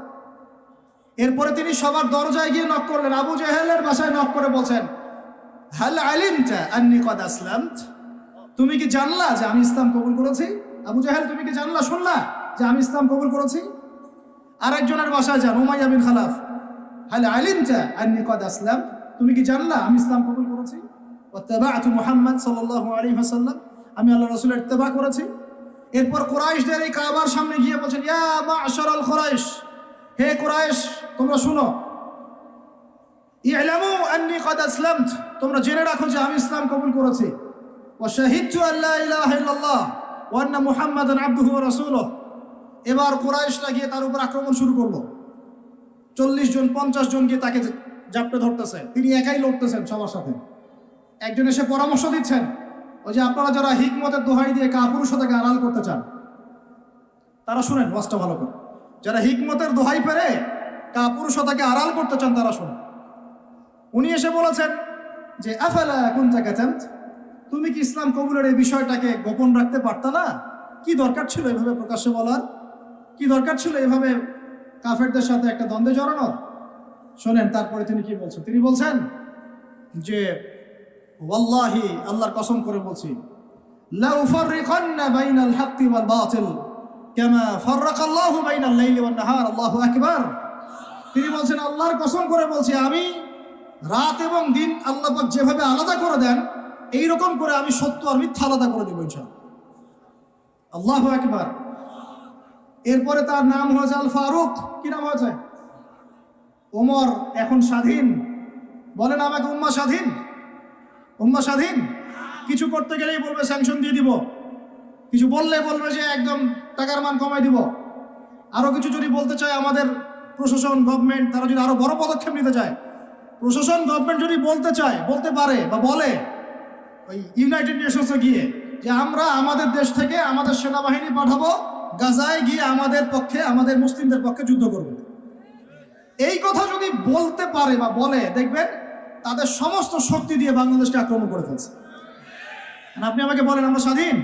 এরপরে তিনি সবার দরজায় গিয়ে নক করলেন। আবু জেহেলের বাসায় নক করে বলছেন, হাল আলিমতা আন্নী কদ আসলামত, তুমি কি জানলা যে আমি ইসলাম কবুল করেছি? আবু জেহেল, তুমি কি জানলা, শুনলা যে আমি ইসলাম কবুল করেছি? আরেকজনের বাসায় যান, উমাইয়া বিন খালাফ, হাল আলিমতা আন্নী কদ আসলাম, তুমি কি জানলা আমি ইসলাম কবুল করেছি? ওয়াত্তাবা'তু মুহাম্মদ সাল্লাল্লাহু আলাইহি ওয়াসাল্লাম, আমি আল্লাহ রাসূলের ইত্তেবা করেছি। এরপর কুরাইশদের এই কাবার সামনে গিয়ে বলছেন, ইয়া মা'শারাল কুরাইশ, হে কুরাইশ তোমরা শুনো, ই'লামু আন্নী কদ আসলামত, তোমরা জেনে রাখো যে আমি ইসলাম কবুল করেছি। ওয়া শাহিদতু আল্লা ইলাহা ইল্লাল্লাহ ওয়া আন্না মুহাম্মাদান আবদুহু ওয়া রাসূলুহু। এবার কুরাইশরা গিয়ে তার উপর আক্রমণ শুরু করলো। 40 জন 50 জন গিয়ে তাকে জাপটে ধরতেছে। তিনি একাই লড়তেছেন সবার সাথে। একজন এসে পরামর্শ দিচ্ছেন, ওই যে আপনারা যারা হিকমতের দোহাই দিয়ে কাপুরুষতাকে আড়াল করতে চান তারা শুনেন ওয়াজটা ভালো করে। যারা হিকমতের দোহাই পেরে কাপুরুষতাকে আড়াল করতে চান তারা শুনেন। উনি এসে বলেছেন যে আফালা কুনতা কাতামত, তুমি কি ইসলাম কবুলের এই বিষয়টাকে গোপন রাখতে পারতা না? কি দরকার ছিল এভাবে প্রকাশ্যে বলার? কি দরকার ছিল এভাবে কাফেরদের সাথে একটা দ্বন্দ্বে জড়ানোর? শোনেন তারপরে তিনি কি বলছেন। তিনি বলছেন যে ওয়াল্লাহি, আল্লাহর কসম করে বলছি, লা উফাররিকান্না বাইনাল হাক্কি ওয়াল বাতিল কামা ফাররাকাল্লাহু বাইনাল লাইলি ওয়ান নাহার, আল্লাহু আকবার। তিনি বলছেন, আল্লাহর কসম করে বলছি, আমি রাত এবং দিন আল্লাহ পাক যেভাবে আলাদা করে দেন এইরকম করে আমি সত্য আর মিথ্যা আলাদা করে দেব ইনশাআল্লাহ। আল্লাহু আকবার। এরপরে তার নাম হয়েছে আল ফারুক। কি নাম হয়েছে? ওমর এখন স্বাধীন। বলেন আমাকে, উম্মাহ স্বাধীন? উম্মাহ স্বাধীন? কিছু করতে গেলেই বলবে স্যাংশন দিয়ে দিব, কিছু বললে বলবে যে একদম টাকার মান কমাই দিব। আরো কিছু যদি বলতে চায় আমাদের প্রশাসন, গভর্নমেন্ট, তারা যদি আরো বড় পদক্ষেপ নিতে চায়, প্রশাসন গভর্নমেন্ট যদি বলতে চায়, বলতে পারে বা বলে ওই ইউনাইটেড নেশনসে গিয়ে যে আমরা আমাদের দেশ থেকে আমাদের সেনাবাহিনী পাঠাবো গাজায় গিয়ে আমাদের পক্ষে, আমাদের মুসলিমদের পক্ষে যুদ্ধ করবে, এই কথা যদি বলতে পারে বা বলে, দেখবেন তাদের সমস্ত শক্তি দিয়ে বাংলাদেশকে আক্রমণ করে ফেলছে। আপনি আমাকে বলেন আমরা স্বাধীন?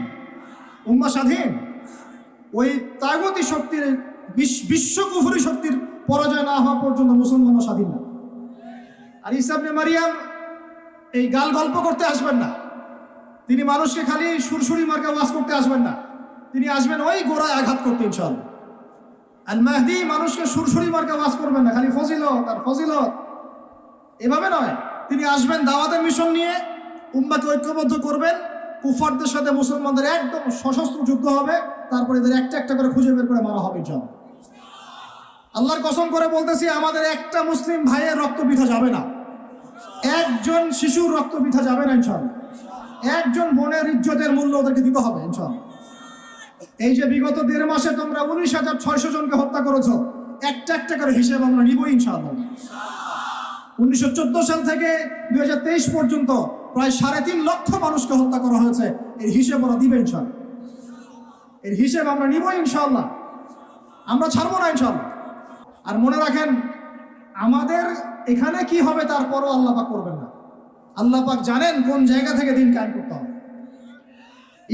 উম্মাহ স্বাধীন? ওই তাগুতি শক্তির, বিশ্ব কুফরি শক্তির পরাজয় না হওয়া পর্যন্ত মুসলমানরা স্বাধীন না। আর ঈসা ইবনে মারিয়াম এই গাল গল্প করতে আসবেন না। তিনি মানুষকে খালি সুরসুরি মার্কা ওয়াজ করতে আসবেন না। তিনি আসবেন ওই গোড়ায় আঘাত করতে ইনশাআল্লাহ। আল মাহদি মানুষকে সুরসুরি মার্কা ওয়াজ করবেন না, খালি ফজিলত আর ফজিলত, এভাবে নয়। তিনি আসবেন দাওয়াতের মিশন নিয়ে, উম্মাহকে ঐক্যবদ্ধ করবেন, কুফারদের সাথে মুসলমানদের একদম সশস্ত্র যুদ্ধ হবে, তারপরে এদের একটা একটা করে খুঁজে বের করে মারা হবে ইনশাআল্লাহ। আল্লাহর কসম করে বলতেছি, আমাদের একটা মুসলিম ভাইয়ের রক্ত বৃথা যাবে না, একজন শিশুর রক্ত বৃথা যাবে না ইনশাআল্লাহ। একজন বোনের ইজ্জতের মূল্য ওদেরকে দিতে হবে ইনশাআল্লাহ। এই যে বিগত 1.5 মাসে তোমরা 19,600 জনকে হত্যা করেছো, একটা একটা করে হিসেব আমরা নিব ইনশাআল্লাহ। 1914 সাল থেকে 2023 পর্যন্ত প্রায় 3.5 লক্ষ মানুষকে হত্যা করা হয়েছে। এর হিসেব ওরা দিবে ইনশাআল্লাহ। এর হিসেব আমরা নিব ইনশাআল্লাহ, আমরা ছাড়বো না ইনশাআল্লাহ। আর মনে রাখেন, আমাদের এখানে কি হবে তারপরও আল্লাহ পাক করবেন না। আল্লাহ পাক জানেন কোন জায়গা থেকে দিন কায়েম করতে হবে।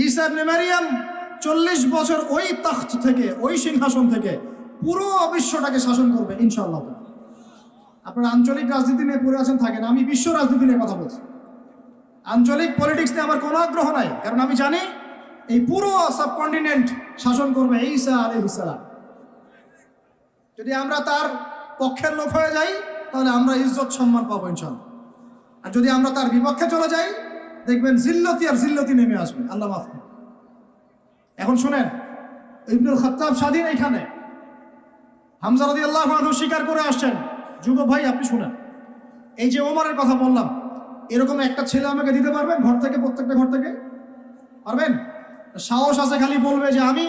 ঈসা ইবনে মারিয়াম 40 বছর ওই তখ্ত থেকে, ওই সিংহাসন থেকে পুরো বিশ্বটাকে শাসন করবে ইনশাআল্লাহ। আপনারা আঞ্চলিক রাজনীতি নিয়ে পড়ে আছেন থাকেন, আমি বিশ্ব রাজনীতি নিয়ে কথা বলছি। আঞ্চলিক পলিটিক্স নিয়ে আমার কোনো আগ্রহ নাই, কারণ আমি জানি এই পুরো সাবকন্টিনেন্ট শাসন করবে ঈসা আলাইহিস সালাম। যদি আমরা তার পক্ষের লোক হয়ে যাই তাহলে আমরা ইজ্জত সম্মান পাবো ইনশাআল্লাহ। আর যদি আমরা তার বিপক্ষে চলে যাই, দেখবেন জিল্লতি আর জিল্লতি নেমে আসবে। আল্লাহ মাফ করুন। এখন শুনেন, ইবনুল খাত্তাব স্বাধীন এখানে হামজা রাদিয়াল্লাহু আনহু স্বীকার করে আসছেন। যুবক ভাই আপনি শুনেন, এই যে ওমরের কথা বললাম, এরকম একটা ছেলে আমাকে দিতে পারবেন ঘর থেকে, প্রত্যেকটা ঘর থেকে পারবেন? সাহস আছে খালি বলবে যে আমি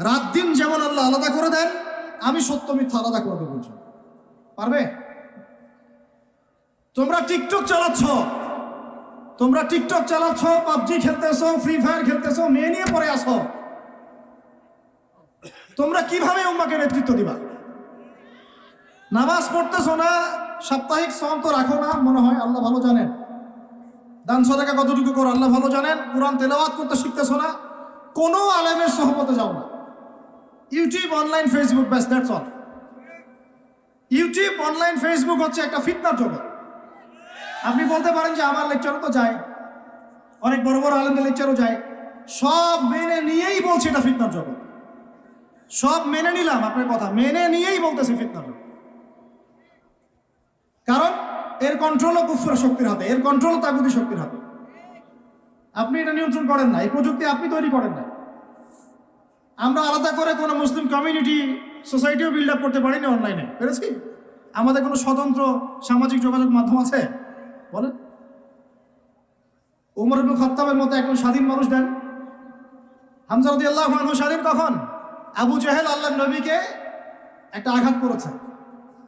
রাত দিন যেমন আল্লাহ আলাদা করে দেন, আমি সত্য মিথ্যা আলাদা করে দেবো। পারবে? তোমরা টিকটক চালাচ্ছ, পাবজি খেলতেছো, ফ্রি ফায়ার খেলতেছো, মেয়ে নিয়ে পড়ে আসো। তোমরা কিভাবে উম্মাকে নেতৃত্ব দিবা? নামাজ পড়তেছো না, সাপ্তাহিক সওম তো রাখো না মনে হয়, আল্লাহ ভালো জানেন। দান সদকা কতটুকু করো আল্লাহ ভালো জানেন। কোরআন তেলাওয়াত করতে শিখতেছো না, কোনো আলেমের সহবতে যাও না। ইউটিউব, অনলাইন, ফেসবুক, ব্যাস, that's all. YouTube, online, Facebook হচ্ছে একটা ফিতনার জগৎ। আপনি বলতে পারেন যে আমার লেকচারও তো যায়, অনেক বড় বড় আলেমদের লেকচারও যায়, সব মেনে নিয়েই বলছে এটা ফিতনার জগৎ। সব মেনে নিলাম, আপনার কথা মেনে নিয়েই বলতেছে ফিতনার জগৎ। কারণ এর কন্ট্রোলও কুফর শক্তির হাতে, এর কন্ট্রোলও তাগুতি শক্তির হাতে। আপনি এটা নিয়ন্ত্রণ করেন না, এই প্রযুক্তি আপনি তৈরি করেন না। আমরা আলাদা করে কোনো মুসলিম কমিউনিটি, সোসাইটিও বিল্ড আপ করতে পারিনি অনলাইনে, পেরেছি? আমাদের কোনো স্বতন্ত্র সামাজিক যোগাযোগ মাধ্যম আছে বলেন? ওমর ইবনে খাত্তাবের মতো একজন স্বাধীন মানুষ দেন। হামজা রাদিয়াল্লাহু আনহু স্বাধীন কখন? আবু জাহেল আল্লাহর নবীকে একটা আঘাত করেছে,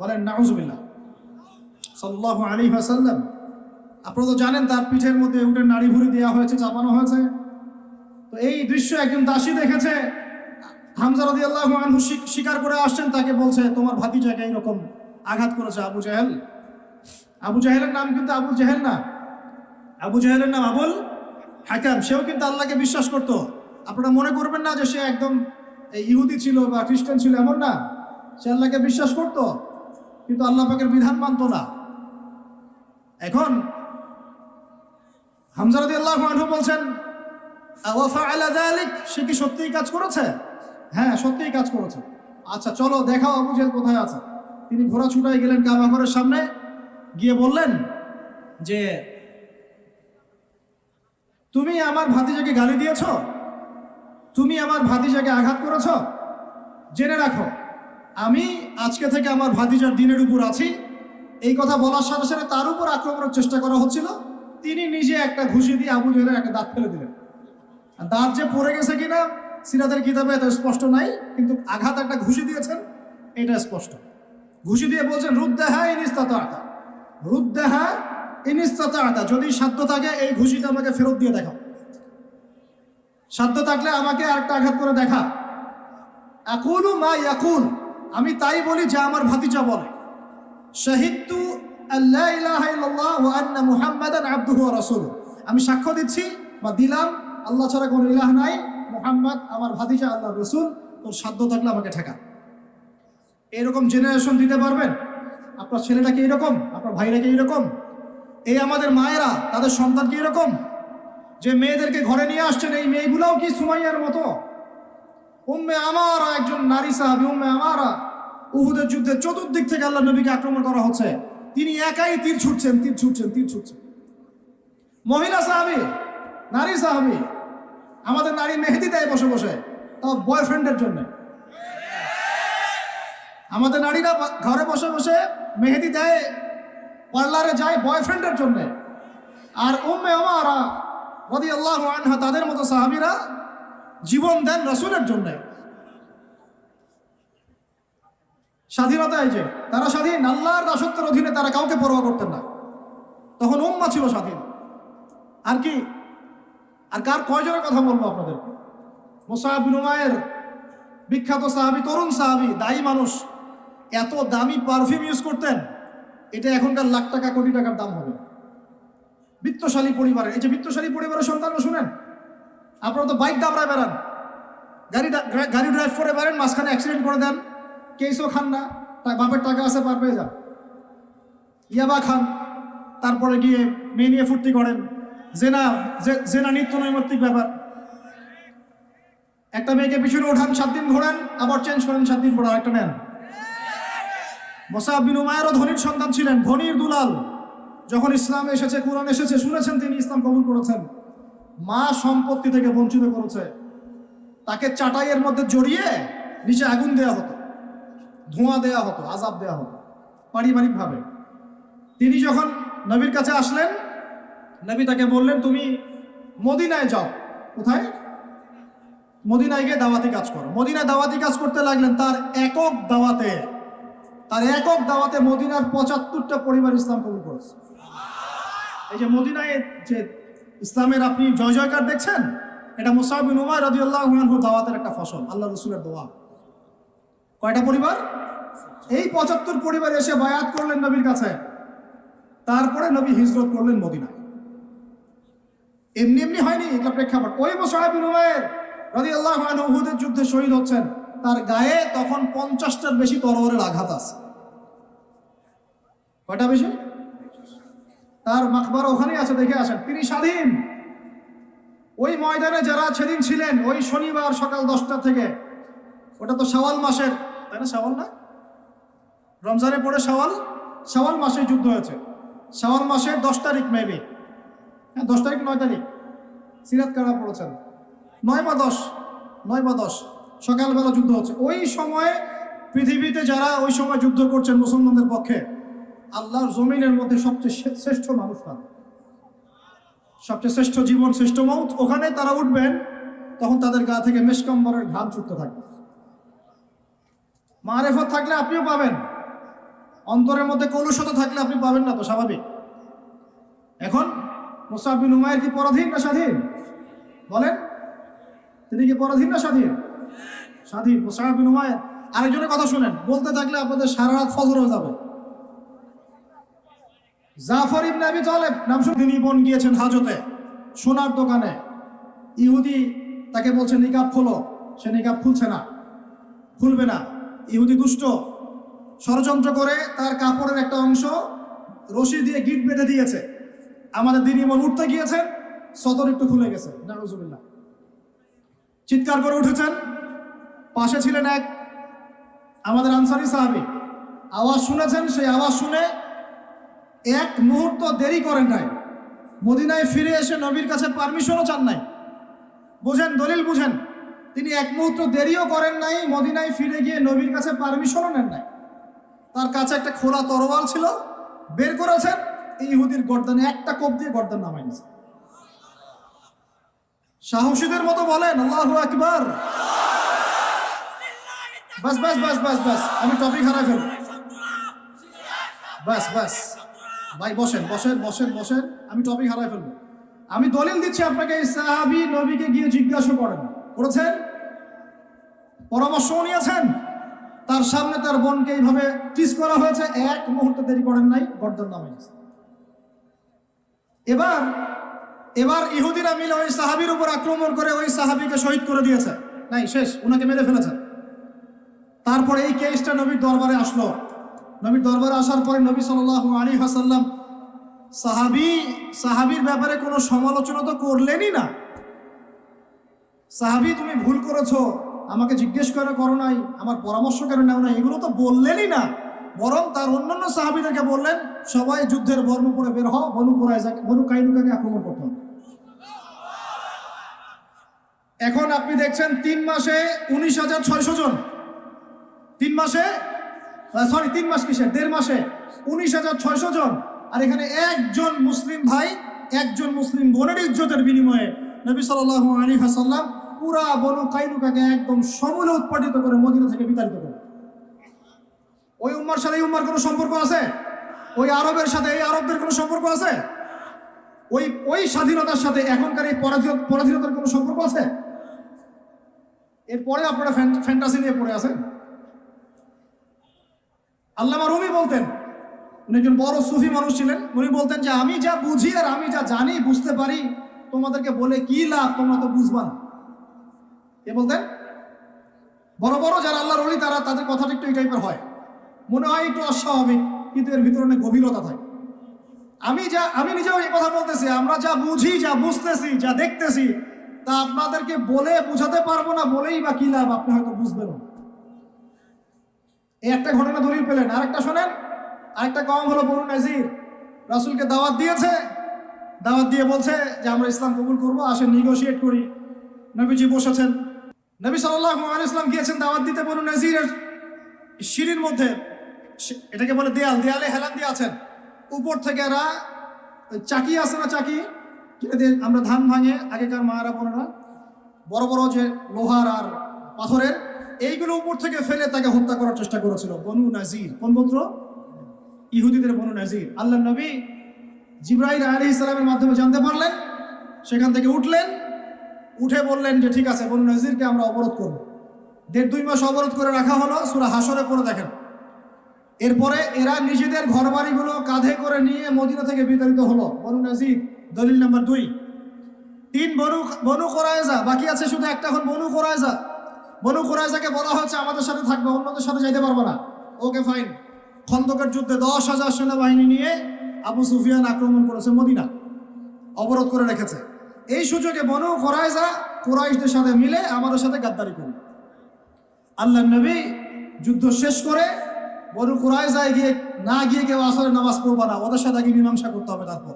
বলেন নাউজুবিল্লাহ, সাল্লাল্লাহু আলাইহি ওয়াসাল্লাম। আপনারা তো জানেন তার পিঠের মধ্যে উটের নাড়ি ভুঁড়ি দেওয়া হয়েছে, চাপানো হয়েছে। তো এই দৃশ্য একজন দাসী দেখেছে। হামজা রাদিয়াল্লাহু আনহু স্বীকার করে আসছেন, তাকে বলছে তোমার ভাতিজাকে এইরকম আঘাত করেছে আবু জাহেল। আবু জাহেলের নাম কিন্তু আবু জাহেল না, আবু জাহেলের নাম আবুল হাকাম। সেও কিন্তু আল্লাহকে বিশ্বাস করত। আপনারা মনে করবেন না যে সে একদম ইহুদি ছিল বা খ্রিস্টান ছিল, এমন না। সে আল্লাহকে বিশ্বাস করত, কিন্তু আল্লাহ পাকের বিধান মানত না। এখন হামজা রাদিয়াল্লাহু আনহু বলছেন ওয়া ফাআলা যালিক, সে কি সত্যিই কাজ করেছে? হ্যাঁ, সত্যিই কাজ করেছে। আচ্ছা চলো দেখাও আবু জাহেল কোথায় আছে। তিনি ঘোড়া ছুটাই গেলেন কাবা ঘরের সামনে, গিয়ে বললেন যে তুমি আমার ভাতিজাকে গালি দিয়েছ, তুমি আমার ভাতিজাকে আঘাত করেছ, জেনে রাখো আমি আজকে থেকে আমার ভাতিজার দিনের উপর আছি। এই কথা বলার সাথে সাথে তার উপর আক্রমণের চেষ্টা করা হচ্ছিল। তিনি নিজে একটা ঘুষি দিয়ে আবু জাহেলের একটা দাঁত ফেলে দিলেন। দাঁত যে পড়ে গেছে কিনা সিরাতের কিতাবে এত স্পষ্ট নাই, কিন্তু আঘাত একটা ঘুষি দিয়েছেন এটা স্পষ্ট। ঘুষি দিয়ে বলছেন রুদ্দাহা ইনিস্তাতা, রুদ্দাহা ইনিস্তাতা, যদি সাধ্য থাকে এই ঘুষিটা আমাকে ফেরত দিয়ে দেখাও, সাধ্য থাকলে আমাকে আরেকটা আঘাত করে দেখা। আকুলু মা ইয়াকুল, আমি তাই বলি যা আমার ভাতিজা বলে। শাহিদতু আল্লা ইলাহা ইল্লাল্লাহ ওয়া আন্না মুহাম্মাদান আবদুহু ওয়া রাসূলুহু, আমি সাক্ষ্য দিচ্ছি বা দিলাম আল্লাহ ছাড়া কোনো ইলাহ নাই, মুহাম্মদ আমার ভাতিজা আল্লাহর রাসূল। তোর সাধ্য থাকলে আমাকে ঠেকা। এরকম জেনারেশন দিতে পারবেন? আপনার ছেলেটা কি এরকম? আপনার ভাইরা কি এরকম? এই আমাদের মায়েরা তাদের সন্তান কি এরকম? যে মেয়েদেরকে ঘরে নিয়ে আসছেন, এই মেয়েগুলাও কি সুমাইয়ার মতো? উম্মে আমারা একজন নারী সাহাবী, উম্মে আমারা, উহুদের যুদ্ধে চতুর্দিক থেকে আল্লাহ নবীকে আক্রমণ করা হচ্ছে, তিনি একাই তীর ছুটছেন। মহিলা সাহাবী, নারী সাহাবী, আমাদের নারী মেহেদি দেয় বসে বসে, তাও বয়ফ্রেন্ডের জন্য। আমাদের নারীরা ঘরে বসে বসে মেহেদি দেয়, পার্লারে যায় বয়ফ্রেন্ডের জন্য। আর উম্মে ওমারা রাদিয়াল্লাহু আনহা তাদের মতো সাহাবীরা জীবন দেন রাসূলের জন্য। স্বাধীনতা এই যে তারা স্বাধীন, আল্লাহর দাসত্বের অধীনে তারা কাউকে পরোয়া করতেন না। তখন উম্মাহ ছিল স্বাধীন। আর কি, আর কার কয়জনের কথা বলবো আপনাদেরকে? মুসআব বিন উমাইর, বিখ্যাত সাহাবী, তরুণ সাহাবী, দায়ী মানুষ, এত দামি পারফিউম ইউজ করতেন, এটা এখনকার লাখ টাকা কোটি টাকার দাম হবে। বিত্তশালী পরিবারের, এই যে বিত্তশালী পরিবারের সন্তানরা শুনেন, আপনারা তো বাইক দাবড়ায় বেড়ান, গাড়ি ড্রাইভ করে বেড়ান, মাঝখানে অ্যাক্সিডেন্ট করে দেন, কেসও খান না, তাই বাপের টাকা আছে পার পেয়ে যান, ইয়াবা খান, তারপরে গিয়ে মেয়ে নিয়ে ফুর্তি করেন, জেনা নিত্য নৈমিত্তিক ব্যাপার। একটা মেয়েকে পিছনে ওঠান, 7 দিন ঘোরান, আবার চেঞ্জ করেন, 7 দিন পর আরেকটা নেন। মুসআব বিন উমাইরও ধনীর সন্তান ছিলেন, ধনীর দুলাল। যখন ইসলাম এসেছে, কুরআন এসেছে, শুনেছেন তিনি, ইসলাম কবুল করেছেন। মা সম্পত্তি থেকে বঞ্চিত করেছে, তাকে চাটাইয়ের মধ্যে জড়িয়ে নিচে আগুন দেয়া হতো, ধোঁয়া দেয়া হতো, আযাব দেয়া হতো পারিবারিকভাবে। তিনি যখন নবীর কাছে আসলেন, নবী তাকে বললেন, তুমি মদিনায় যাও। কোথায়? মদিনায় গিয়ে দাওয়াতি কাজ করো। মদিনায় দাওয়াতি কাজ করতে লাগলেন। তার একক দাওয়াতে মদিনার 75টা পরিবার ইসলাম কবুল করেছে। এই যে মদিনায় যে ইসলামের আপনি জয় জয়কার দেখছেন, এটা মুসআব বিন উমাইর রাদিয়াল্লাহু আনহু দাওয়াতের একটা ফসল, আল্লাহ রাসূলের দোয়া। কয়টা পরিবার? এই 75 পরিবার এসে বায়াত করলেন নবীর কাছে। তারপরে নবী হিজরত করলেন মদিনায়। এমনি এমনি হয়নি, এটা প্রেক্ষাপট। ওই মুসআব বিন উমাইর রাদিয়াল্লাহু আনহু উহুদের যুদ্ধে শহীদ হচ্ছেন, তার গায়ে তখন 50টার বেশি তরবারের আঘাত আছে। কয়টা বেশি? তার মাকবারা ওখানেই আছে, দেখে আসেন। তিনি স্বাধীন। ওই ময়দানে যারা সেদিন ছিলেন, ওই শনিবার সকাল 10টা থেকে, ওটা তো শাওয়াল মাসের, তাই না? শাওয়াল না, রমজানে পড়ে শাওয়াল মাসে যুদ্ধ হয়েছে। শাওয়াল মাসের 10 তারিখ মেবি, হ্যাঁ 10 তারিখ 9 তারিখ, সিরাত কারা পড়েছেন, 9 বা 10 সকালবেলা যুদ্ধ হচ্ছে। ওই সময়ে পৃথিবীতে যারা ওই সময় যুদ্ধ করছেন মুসলমানদের পক্ষে, আল্লাহর জমিনের মধ্যে সবচেয়ে শ্রেষ্ঠ মানুষ, তারা সবচেয়ে শ্রেষ্ঠ জীবন, শ্রেষ্ঠ মৌত। ওখানে তারা উঠবেন, তখন তাদের গা থেকে মেশকম্বরের ঘাম ছুটতে থাকবে। মারেফত থাকলে আপনিও পাবেন, অন্তরের মধ্যে কলুষতা থাকলে আপনি পাবেন না, তো স্বাভাবিক। এখন মুসআব বিন উমাইর কি পরাধীন না স্বাধীন? বলেন, তিনি কি পরাধীন না স্বাধীন? স্বাধীন মুসআব বিন উমাইর। আরেকজনের কথা শুনেন, বলতে থাকলে আপনাদের সারা রাত ফজর হয়ে যাবে। জাফর ইবনে আবি তালেব নাম শুনে, তিনি বোন গিয়েছেন হাজতে, সোনার দোকানে। ইহুদি তাকে বলছে নিকাব খোলো, সে নিকাব খুলবে না। ইহুদি দুষ্ট, ষড়যন্ত্র করে তার কাপড়ের একটা অংশ রশি দিয়ে গিট বেঁধে দিয়েছে। আমাদের দিনী বোন উঠতে গিয়েছেন, সদর একটু খুলে গেছে, নাউজুবিল্লাহ। চিৎকার করে উঠেছেন। পাশে ছিলেন এক আমাদের আনসারী সাহাবী, আওয়াজ শুনেছেন। সেই আওয়াজ শুনে এক মুহূর্ত দেরি করেন নাই, মদিনায় ফিরে এসে নবীর কাছে পারমিশনও চান নাই। বুঝেন, দলিল বুঝেন। তিনি এক মুহূর্ত দেরিও করেন নাই, মদিনায় ফিরে গিয়ে নবীর কাছে পারমিশনও নেন নাই। তার কাছে একটা খোলা তরোয়াল ছিল, বের করেছেন, ইহুদির গর্দানে একটা কোপ দিয়ে গর্দান নামাই নিয়েছে। সাহসীদের মতো বলেন আল্লাহু আকবার। বাস বাস বাস বাস বাস, আমি টপিক হারাই ফেলব। বাস বাস ভাই, বসেন বসেন বসেন বসেন, আমি টপিক হারাই ফেলবো। আমি দলিল দিচ্ছি আপনাকে। এই সাহাবী নবীকে গিয়ে জিজ্ঞাসা করেছেন, পরামর্শ নিয়েছেন। তার সামনে তার বোনকে এইভাবে টিস করা হয়েছে, এক মুহূর্ত দেরি করেন নাই, গর্দান নামাইছে। এবার ইহুদিরা মিলে ওই সাহাবীর উপর আক্রমণ করে ওই সাহাবীকে শহীদ করে দিয়েছে। নাই, শেষ, ওনাকে মেরে ফেলেছে। তারপরে এই কেসটা নবীর দরবারে আসলো। নবীর দরবারে আসার পরে নবী সাল্লাল্লাহু আলাইহি ওয়াসাল্লাম সাহাবীর ব্যাপারে কোনো সমালোচনা তো করলেনই না। সাহাবী, তুমি ভুল করেছো, আমাকে জিজ্ঞেস করো নাই, আমার পরামর্শ কেন নেও না, এগুলো তো বললেনই না। বরং তার অন্যান্য সাহাবীদেরকে বললেন, সবাই যুদ্ধের বর্ম পরে বের হও, বনু কাইনুকাকে আক্রমণ করতে হবে। এখন আপনি দেখছেন 3 মাসে 19,600 জন, 3 মাসে সরি 3 মাস কিসের, 1.5 মাসে 19,600 জন। আর এখানে একজন মুসলিম ভাই, একজন মুসলিম বোনের ইজ্জতের বিনিময়ে নবী সাল্লাল্লাহু আলাইহি ওয়াসাল্লাম পুরা বনু কাইনুকাকে একদম সমূলে উৎপাদিত করে মদিনা থেকে বিতাড়িত করে। ওই উম্মার সাথে এই উম্মার কোনো সম্পর্ক আছে? ওই আরবের সাথে এই আরবদের কোনো সম্পর্ক আছে? ওই স্বাধীনতার সাথে এখনকার এই পরাধীনতার কোনো সম্পর্ক আছে? এরপরে আপনারা ফ্যান্টাসি নিয়ে পড়ে আছেন। আল্লামা রুমি বলতেন, উনি একজন বড় সুফি মানুষ ছিলেন, উনি বলতেন যে আমি যা বুঝি আর আমি যা জানি বুঝতে পারি, তোমাদেরকে বলে কি লাভ, তোমরা তো বুঝবা না। কে বলতেন? বড় বড় যারা আল্লাহর ওলি তারা, তাদের কথাটা একটু এই টাইপের হয়, মনে হয় একটু অস্বাভাবিক, কিন্তু এর ভিতরে অনেক গভীরতা থাকে। আমি নিজেও এই কথা বলতেছি, আমরা যা বুঝি, যা বুঝতেছি, যা দেখতেছি, তা আপনাদেরকে বলে বুঝাতে পারবো না, বলেই বা কি লাভ, আপনি হয়তো বুঝবেন না। এই একটা ঘটনা দলিল পেলেন। আরেকটা শোনেন, আরেকটা কওম হলো বনু নাজির। রাসূলকে দাওয়াত দিয়েছে, দাওয়াত দিয়ে বলছে যে আমরা ইসলাম কবুল করবো, আসেন নেগোশিয়েট করি। নবীজি বসেছেন, নবী সাল্লাল্লাহু আলাইহি ওয়াসাল্লাম গিয়েছেন দাওয়াত দিতে বনু নাজিরের সিঁড়ির মধ্যে, এটাকে বলে দেয়াল, দেয়ালে হেলান দিয়ে আছেন। উপর থেকে এরা চাকি আছে না, চাকি যেটা দিয়ে আমরা ধান ভাঙে আগেকার মায়েরা বোনেরা, বড় বড় যে লোহার আর পাথরের, এইগুলো উপর থেকে ফেলে তাকে হত্যা করার চেষ্টা করেছিল বনু নাজির। কোন গোত্র? ইহুদিদের বনু নাজির। আল্লাহ নবী জিবরাইল আলাইহিস সালামের মাধ্যমে জানতে পারলেন, সেখান থেকে উঠলেন, উঠে বললেন যে ঠিক আছে, বনু নাজিরকে আমরা অবরোধ করব। 1.5-2 মাস অবরোধ করে রাখা হলো, সূরা হাসরে পড়ে দেখেন। এরপরে এরা নিজেদের ঘরবাড়িগুলো কাঁধে করে নিয়ে মদিনা থেকে বিতাড়িত হলো। বনু নাজির দলিল নাম্বার 2। 3 বনু কুরাইজা, বাকি আছে শুধু একটা। এখন বনু কুরাইজা, বনু কুরাইজাকে বলা হচ্ছে আমাদের সাথে থাকবে, অন্যদের সাথে যাইতে পারবে না। Okay fine. খন্দকের যুদ্ধে 10,000 সেনাবাহিনী নিয়ে আবু সুফিয়ান আক্রমণ করেছে মদিনা, অবরোধ করে রেখেছে। এই সুযোগে বনু কুরাইজা কুরাইশদের সাথে মিলে আমাদের সাথে গাদ্দারি করল। আল্লাহ নবী যুদ্ধ শেষ করে বনু কুরাইজায় গিয়ে কেউ আসরের নামাজ পড়বা না, ওদের সাথে আগে মীমাংসা করতে হবে। তারপর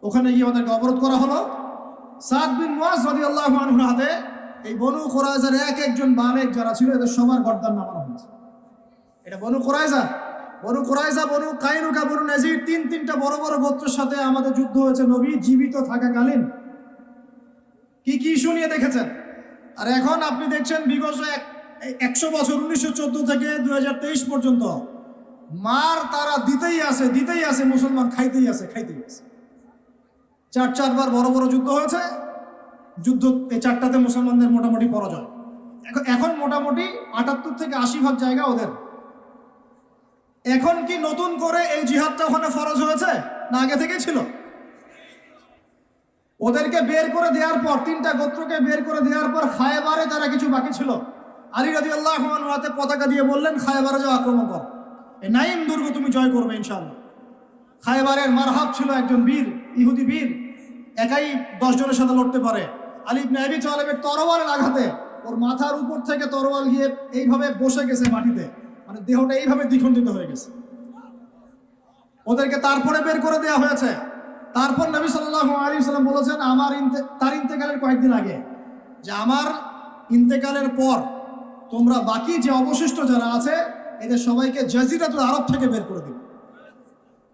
ওখানে গিয়ে ওদেরকে অবরোধ করা হলো। সাদ বিন মুআজ রাদিয়াল্লাহু আনহুর হাতে এই বনু কুরাইজার একজন বালেক যারা ছিল, এদের সবার গর্দান নামানো হয়েছে। এটা বনু কুরাইজা, বনু কাইনুকা, বনু নাজির, 3টা বড় বড় গোত্রের সাথে আমাদের যুদ্ধ হয়েছে নবী জীবিত থাকাকালীন। কি কি ইস্যু নিয়ে দেখেছেন। আর এখন আপনি দেখছেন বিগত 100 বছর, 1914 থেকে 2023 পর্যন্ত মার তারা দিতেই আছে, মুসলমান খাইতেই আছে। 4বার বড় বড় যুদ্ধ হয়েছে। যুদ্ধ এই 4টাতে মুসলমানদের মোটামুটি পরাজয়। এখন মোটামুটি 78 থেকে 80% জায়গা ওদের। এখন কি নতুন করে এই জিহাদটা ওখানে ফরজ হয়েছে না আগে থেকে ছিল? ওদেরকে বের করে দেওয়ার পর, 3টা গোত্রকে বের করে দেওয়ার পর খায়বারে তারা কিছু বাকি ছিল। আলী রাদিয়াল্লাহু আনহু হাতে পতাকা দিয়ে বললেন খায়বারে যাও, আক্রমণ কর, এই নাইম দুর্গ তুমি জয় করবে ইনশাআল্লাহ। খায়বারের মারহাব ছিল একজন বীর, ইহুদি বীর, একাই 10 জনের সাথে লড়তে পারে। আলী ইবনে আবি তালেবের তরোয়ারের আঘাতে ওর মাথার উপর থেকে তরোয়াল গিয়ে এইভাবে বসে গেছে মাটিতে, মানে দেহটা এইভাবে দ্বিখণ্ডিত হয়ে গেছে। ওদেরকে তারপরে বের করে দেওয়া হয়েছে। তারপর নবী সাল্লাল্লাহু আলাইহি ওয়াসাল্লাম বলেছেন তার ইন্তেকালের কয়েকদিন আগে, যে আমার ইন্তেকালের পর তোমরা বাকি যে অবশিষ্ট যারা আছে এদের সবাইকে জাজিরাতুল আরব থেকে বের করে দিবে।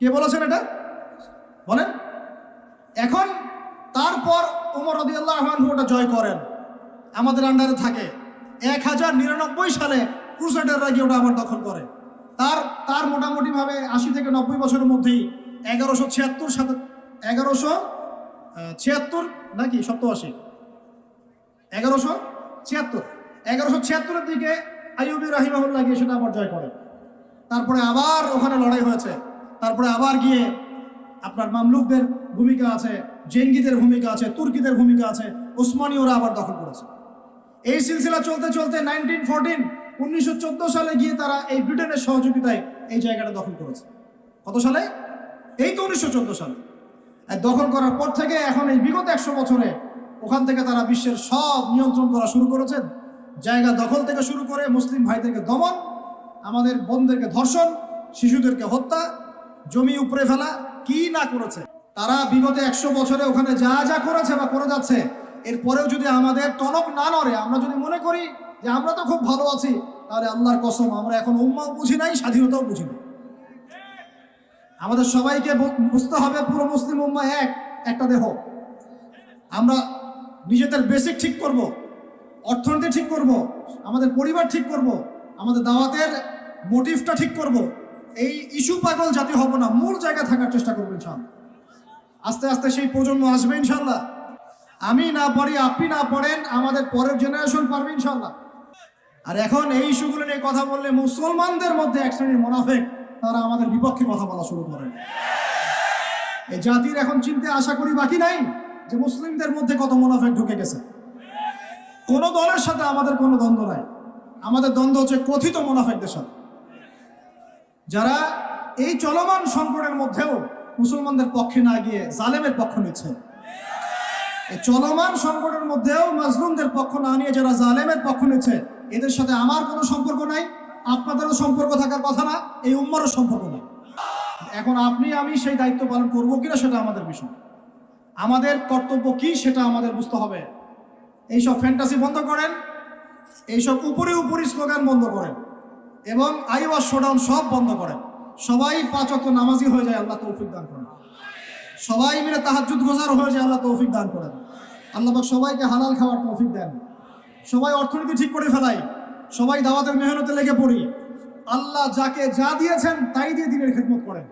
কে বলেছেন এটা বলেন? এখন তারপর ওমর রাদিয়াল্লাহু আনহু ওটা জয় করেন, আমাদের আন্ডারে থাকে। 1099 সালে ক্রুসেডাররা গিয়ে ওটা আবার দখল করে। তার মোটামুটি ভাবে 80 থেকে 90 বছরের মধ্যেই 1176 নাকি 87, 1176 দিকে আইয়ুবী রাহিমাহুল্লাহ গিয়ে সেটা আবার জয় করে। তারপরে আবার ওখানে লড়াই হয়েছে। তারপরে আবার গিয়ে আপনার মামলুকদের ভূমিকা আছে, জেঙ্গিদের ভূমিকা আছে, তুর্কিদের ভূমিকা আছে, ওসমানীয়রা আবার দখল করেছে। এই সিলসিলা চলতে চলতে 1914 সালে গিয়ে তারা এই ব্রিটেনের সহযোগিতায় এই জায়গাটা দখল করেছে। কত সালে? এই তো 1914 সালে। দখল করার পর থেকে এখন এই বিগত 100 বছরে ওখান থেকে তারা বিশ্বের সব নিয়ন্ত্রণ করা শুরু করেছেন। জায়গা দখল থেকে শুরু করে মুসলিম ভাইদেরকে দমন, আমাদের বোনদেরকে ধর্ষণ, শিশুদেরকে হত্যা, জমি উপড়ে ফেলা, কি না করেছে তারা বিগত 100 বছরে ওখানে যা যা করেছে বা করে যাচ্ছে। এরপরেও যদি আমাদের টনক না নড়ে, আমরা যদি মনে করি যে আমরা তো খুব ভালো আছি, তাহলে আল্লাহর কসম আমরা এখন উম্মাও বুঝি নাই, স্বাধীনতাও বুঝি না। আমাদের সবাইকে বুঝতে হবে পুরো মুসলিম উম্মা একটা দেহ। আমরা নিজেদের বেসিক ঠিক করব, অর্থনীতি ঠিক করব, আমাদের পরিবার ঠিক করব, আমাদের দাওয়াতের মোটিভটা ঠিক করব। এই ইস্যু পাগল জাতি হব না, মূল জায়গায় থাকার চেষ্টা করবো ইনশাআল্লাহ। আস্তে আস্তে সেই প্রজন্ম আসবে ইনশাআল্লাহ। আমি না পারি, আপনি না পারেন, আমাদের পরের জেনারেশন পারবে ইনশাআল্লাহ। আর এখন এই ইস্যুগুলো নিয়ে কথা বললে মুসলমানদের মধ্যে এক শ্রেণীর মুনাফিক তারা আমাদের বিপক্ষে কথা বলা শুরু করে। এই জাতির এখন চিনতে আশা করি বাকি নাই যে মুসলিমদের মধ্যে কত মুনাফিক ঢুকে গেছে। কোন দলের সাথে আমাদের কোনো দ্বন্দ্ব নাই, আমাদের দ্বন্দ্ব হচ্ছে কথিত মুনাফিকদের সাথে, যারা এই চলমান সংকটের মধ্যেও মুসলমানদের পক্ষে না গিয়ে জালেমের পক্ষ নিচ্ছে। এই চলমান সংকটের মধ্যেও মাজলুমদের পক্ষ না নিয়ে যারা জালেমের পক্ষ নিচ্ছে, এদের সাথে আমার কোনো সম্পর্ক নাই, আপনাদেরও সম্পর্ক থাকার কথা না, এই উম্মারও সম্পর্ক নাই। এখন আপনি আমি সেই দায়িত্ব পালন করবো কিনা সেটা আমাদের বিষয়। আমাদের কর্তব্য কি সেটা আমাদের বুঝতে হবে। এইসব ফ্যান্টাসি বন্ধ করেন, এইসব উপরে স্লোগান বন্ধ করেন, এবং আই ওয়াজ শোডাউন সব বন্ধ করেন। সবাই 5 ওয়াক্ত নামাজি হয়ে যায়, আল্লাহ তৌফিক দান করেন। সবাই মিলে তাহাজ্জুদ গুজার হয়ে যায়, আল্লাহ তৌফিক দান করেন। আল্লাহ পাক সবাইকে হালাল খাওয়ার তৌফিক দেন। সবাই অর্থনীতি ঠিক করে ফেলাই, সবাই দাওয়াতের মেহনতে লেগে পড়ি। আল্লাহ যাকে যা দিয়েছেন তাই দিয়ে দিনের খেদমত করেন।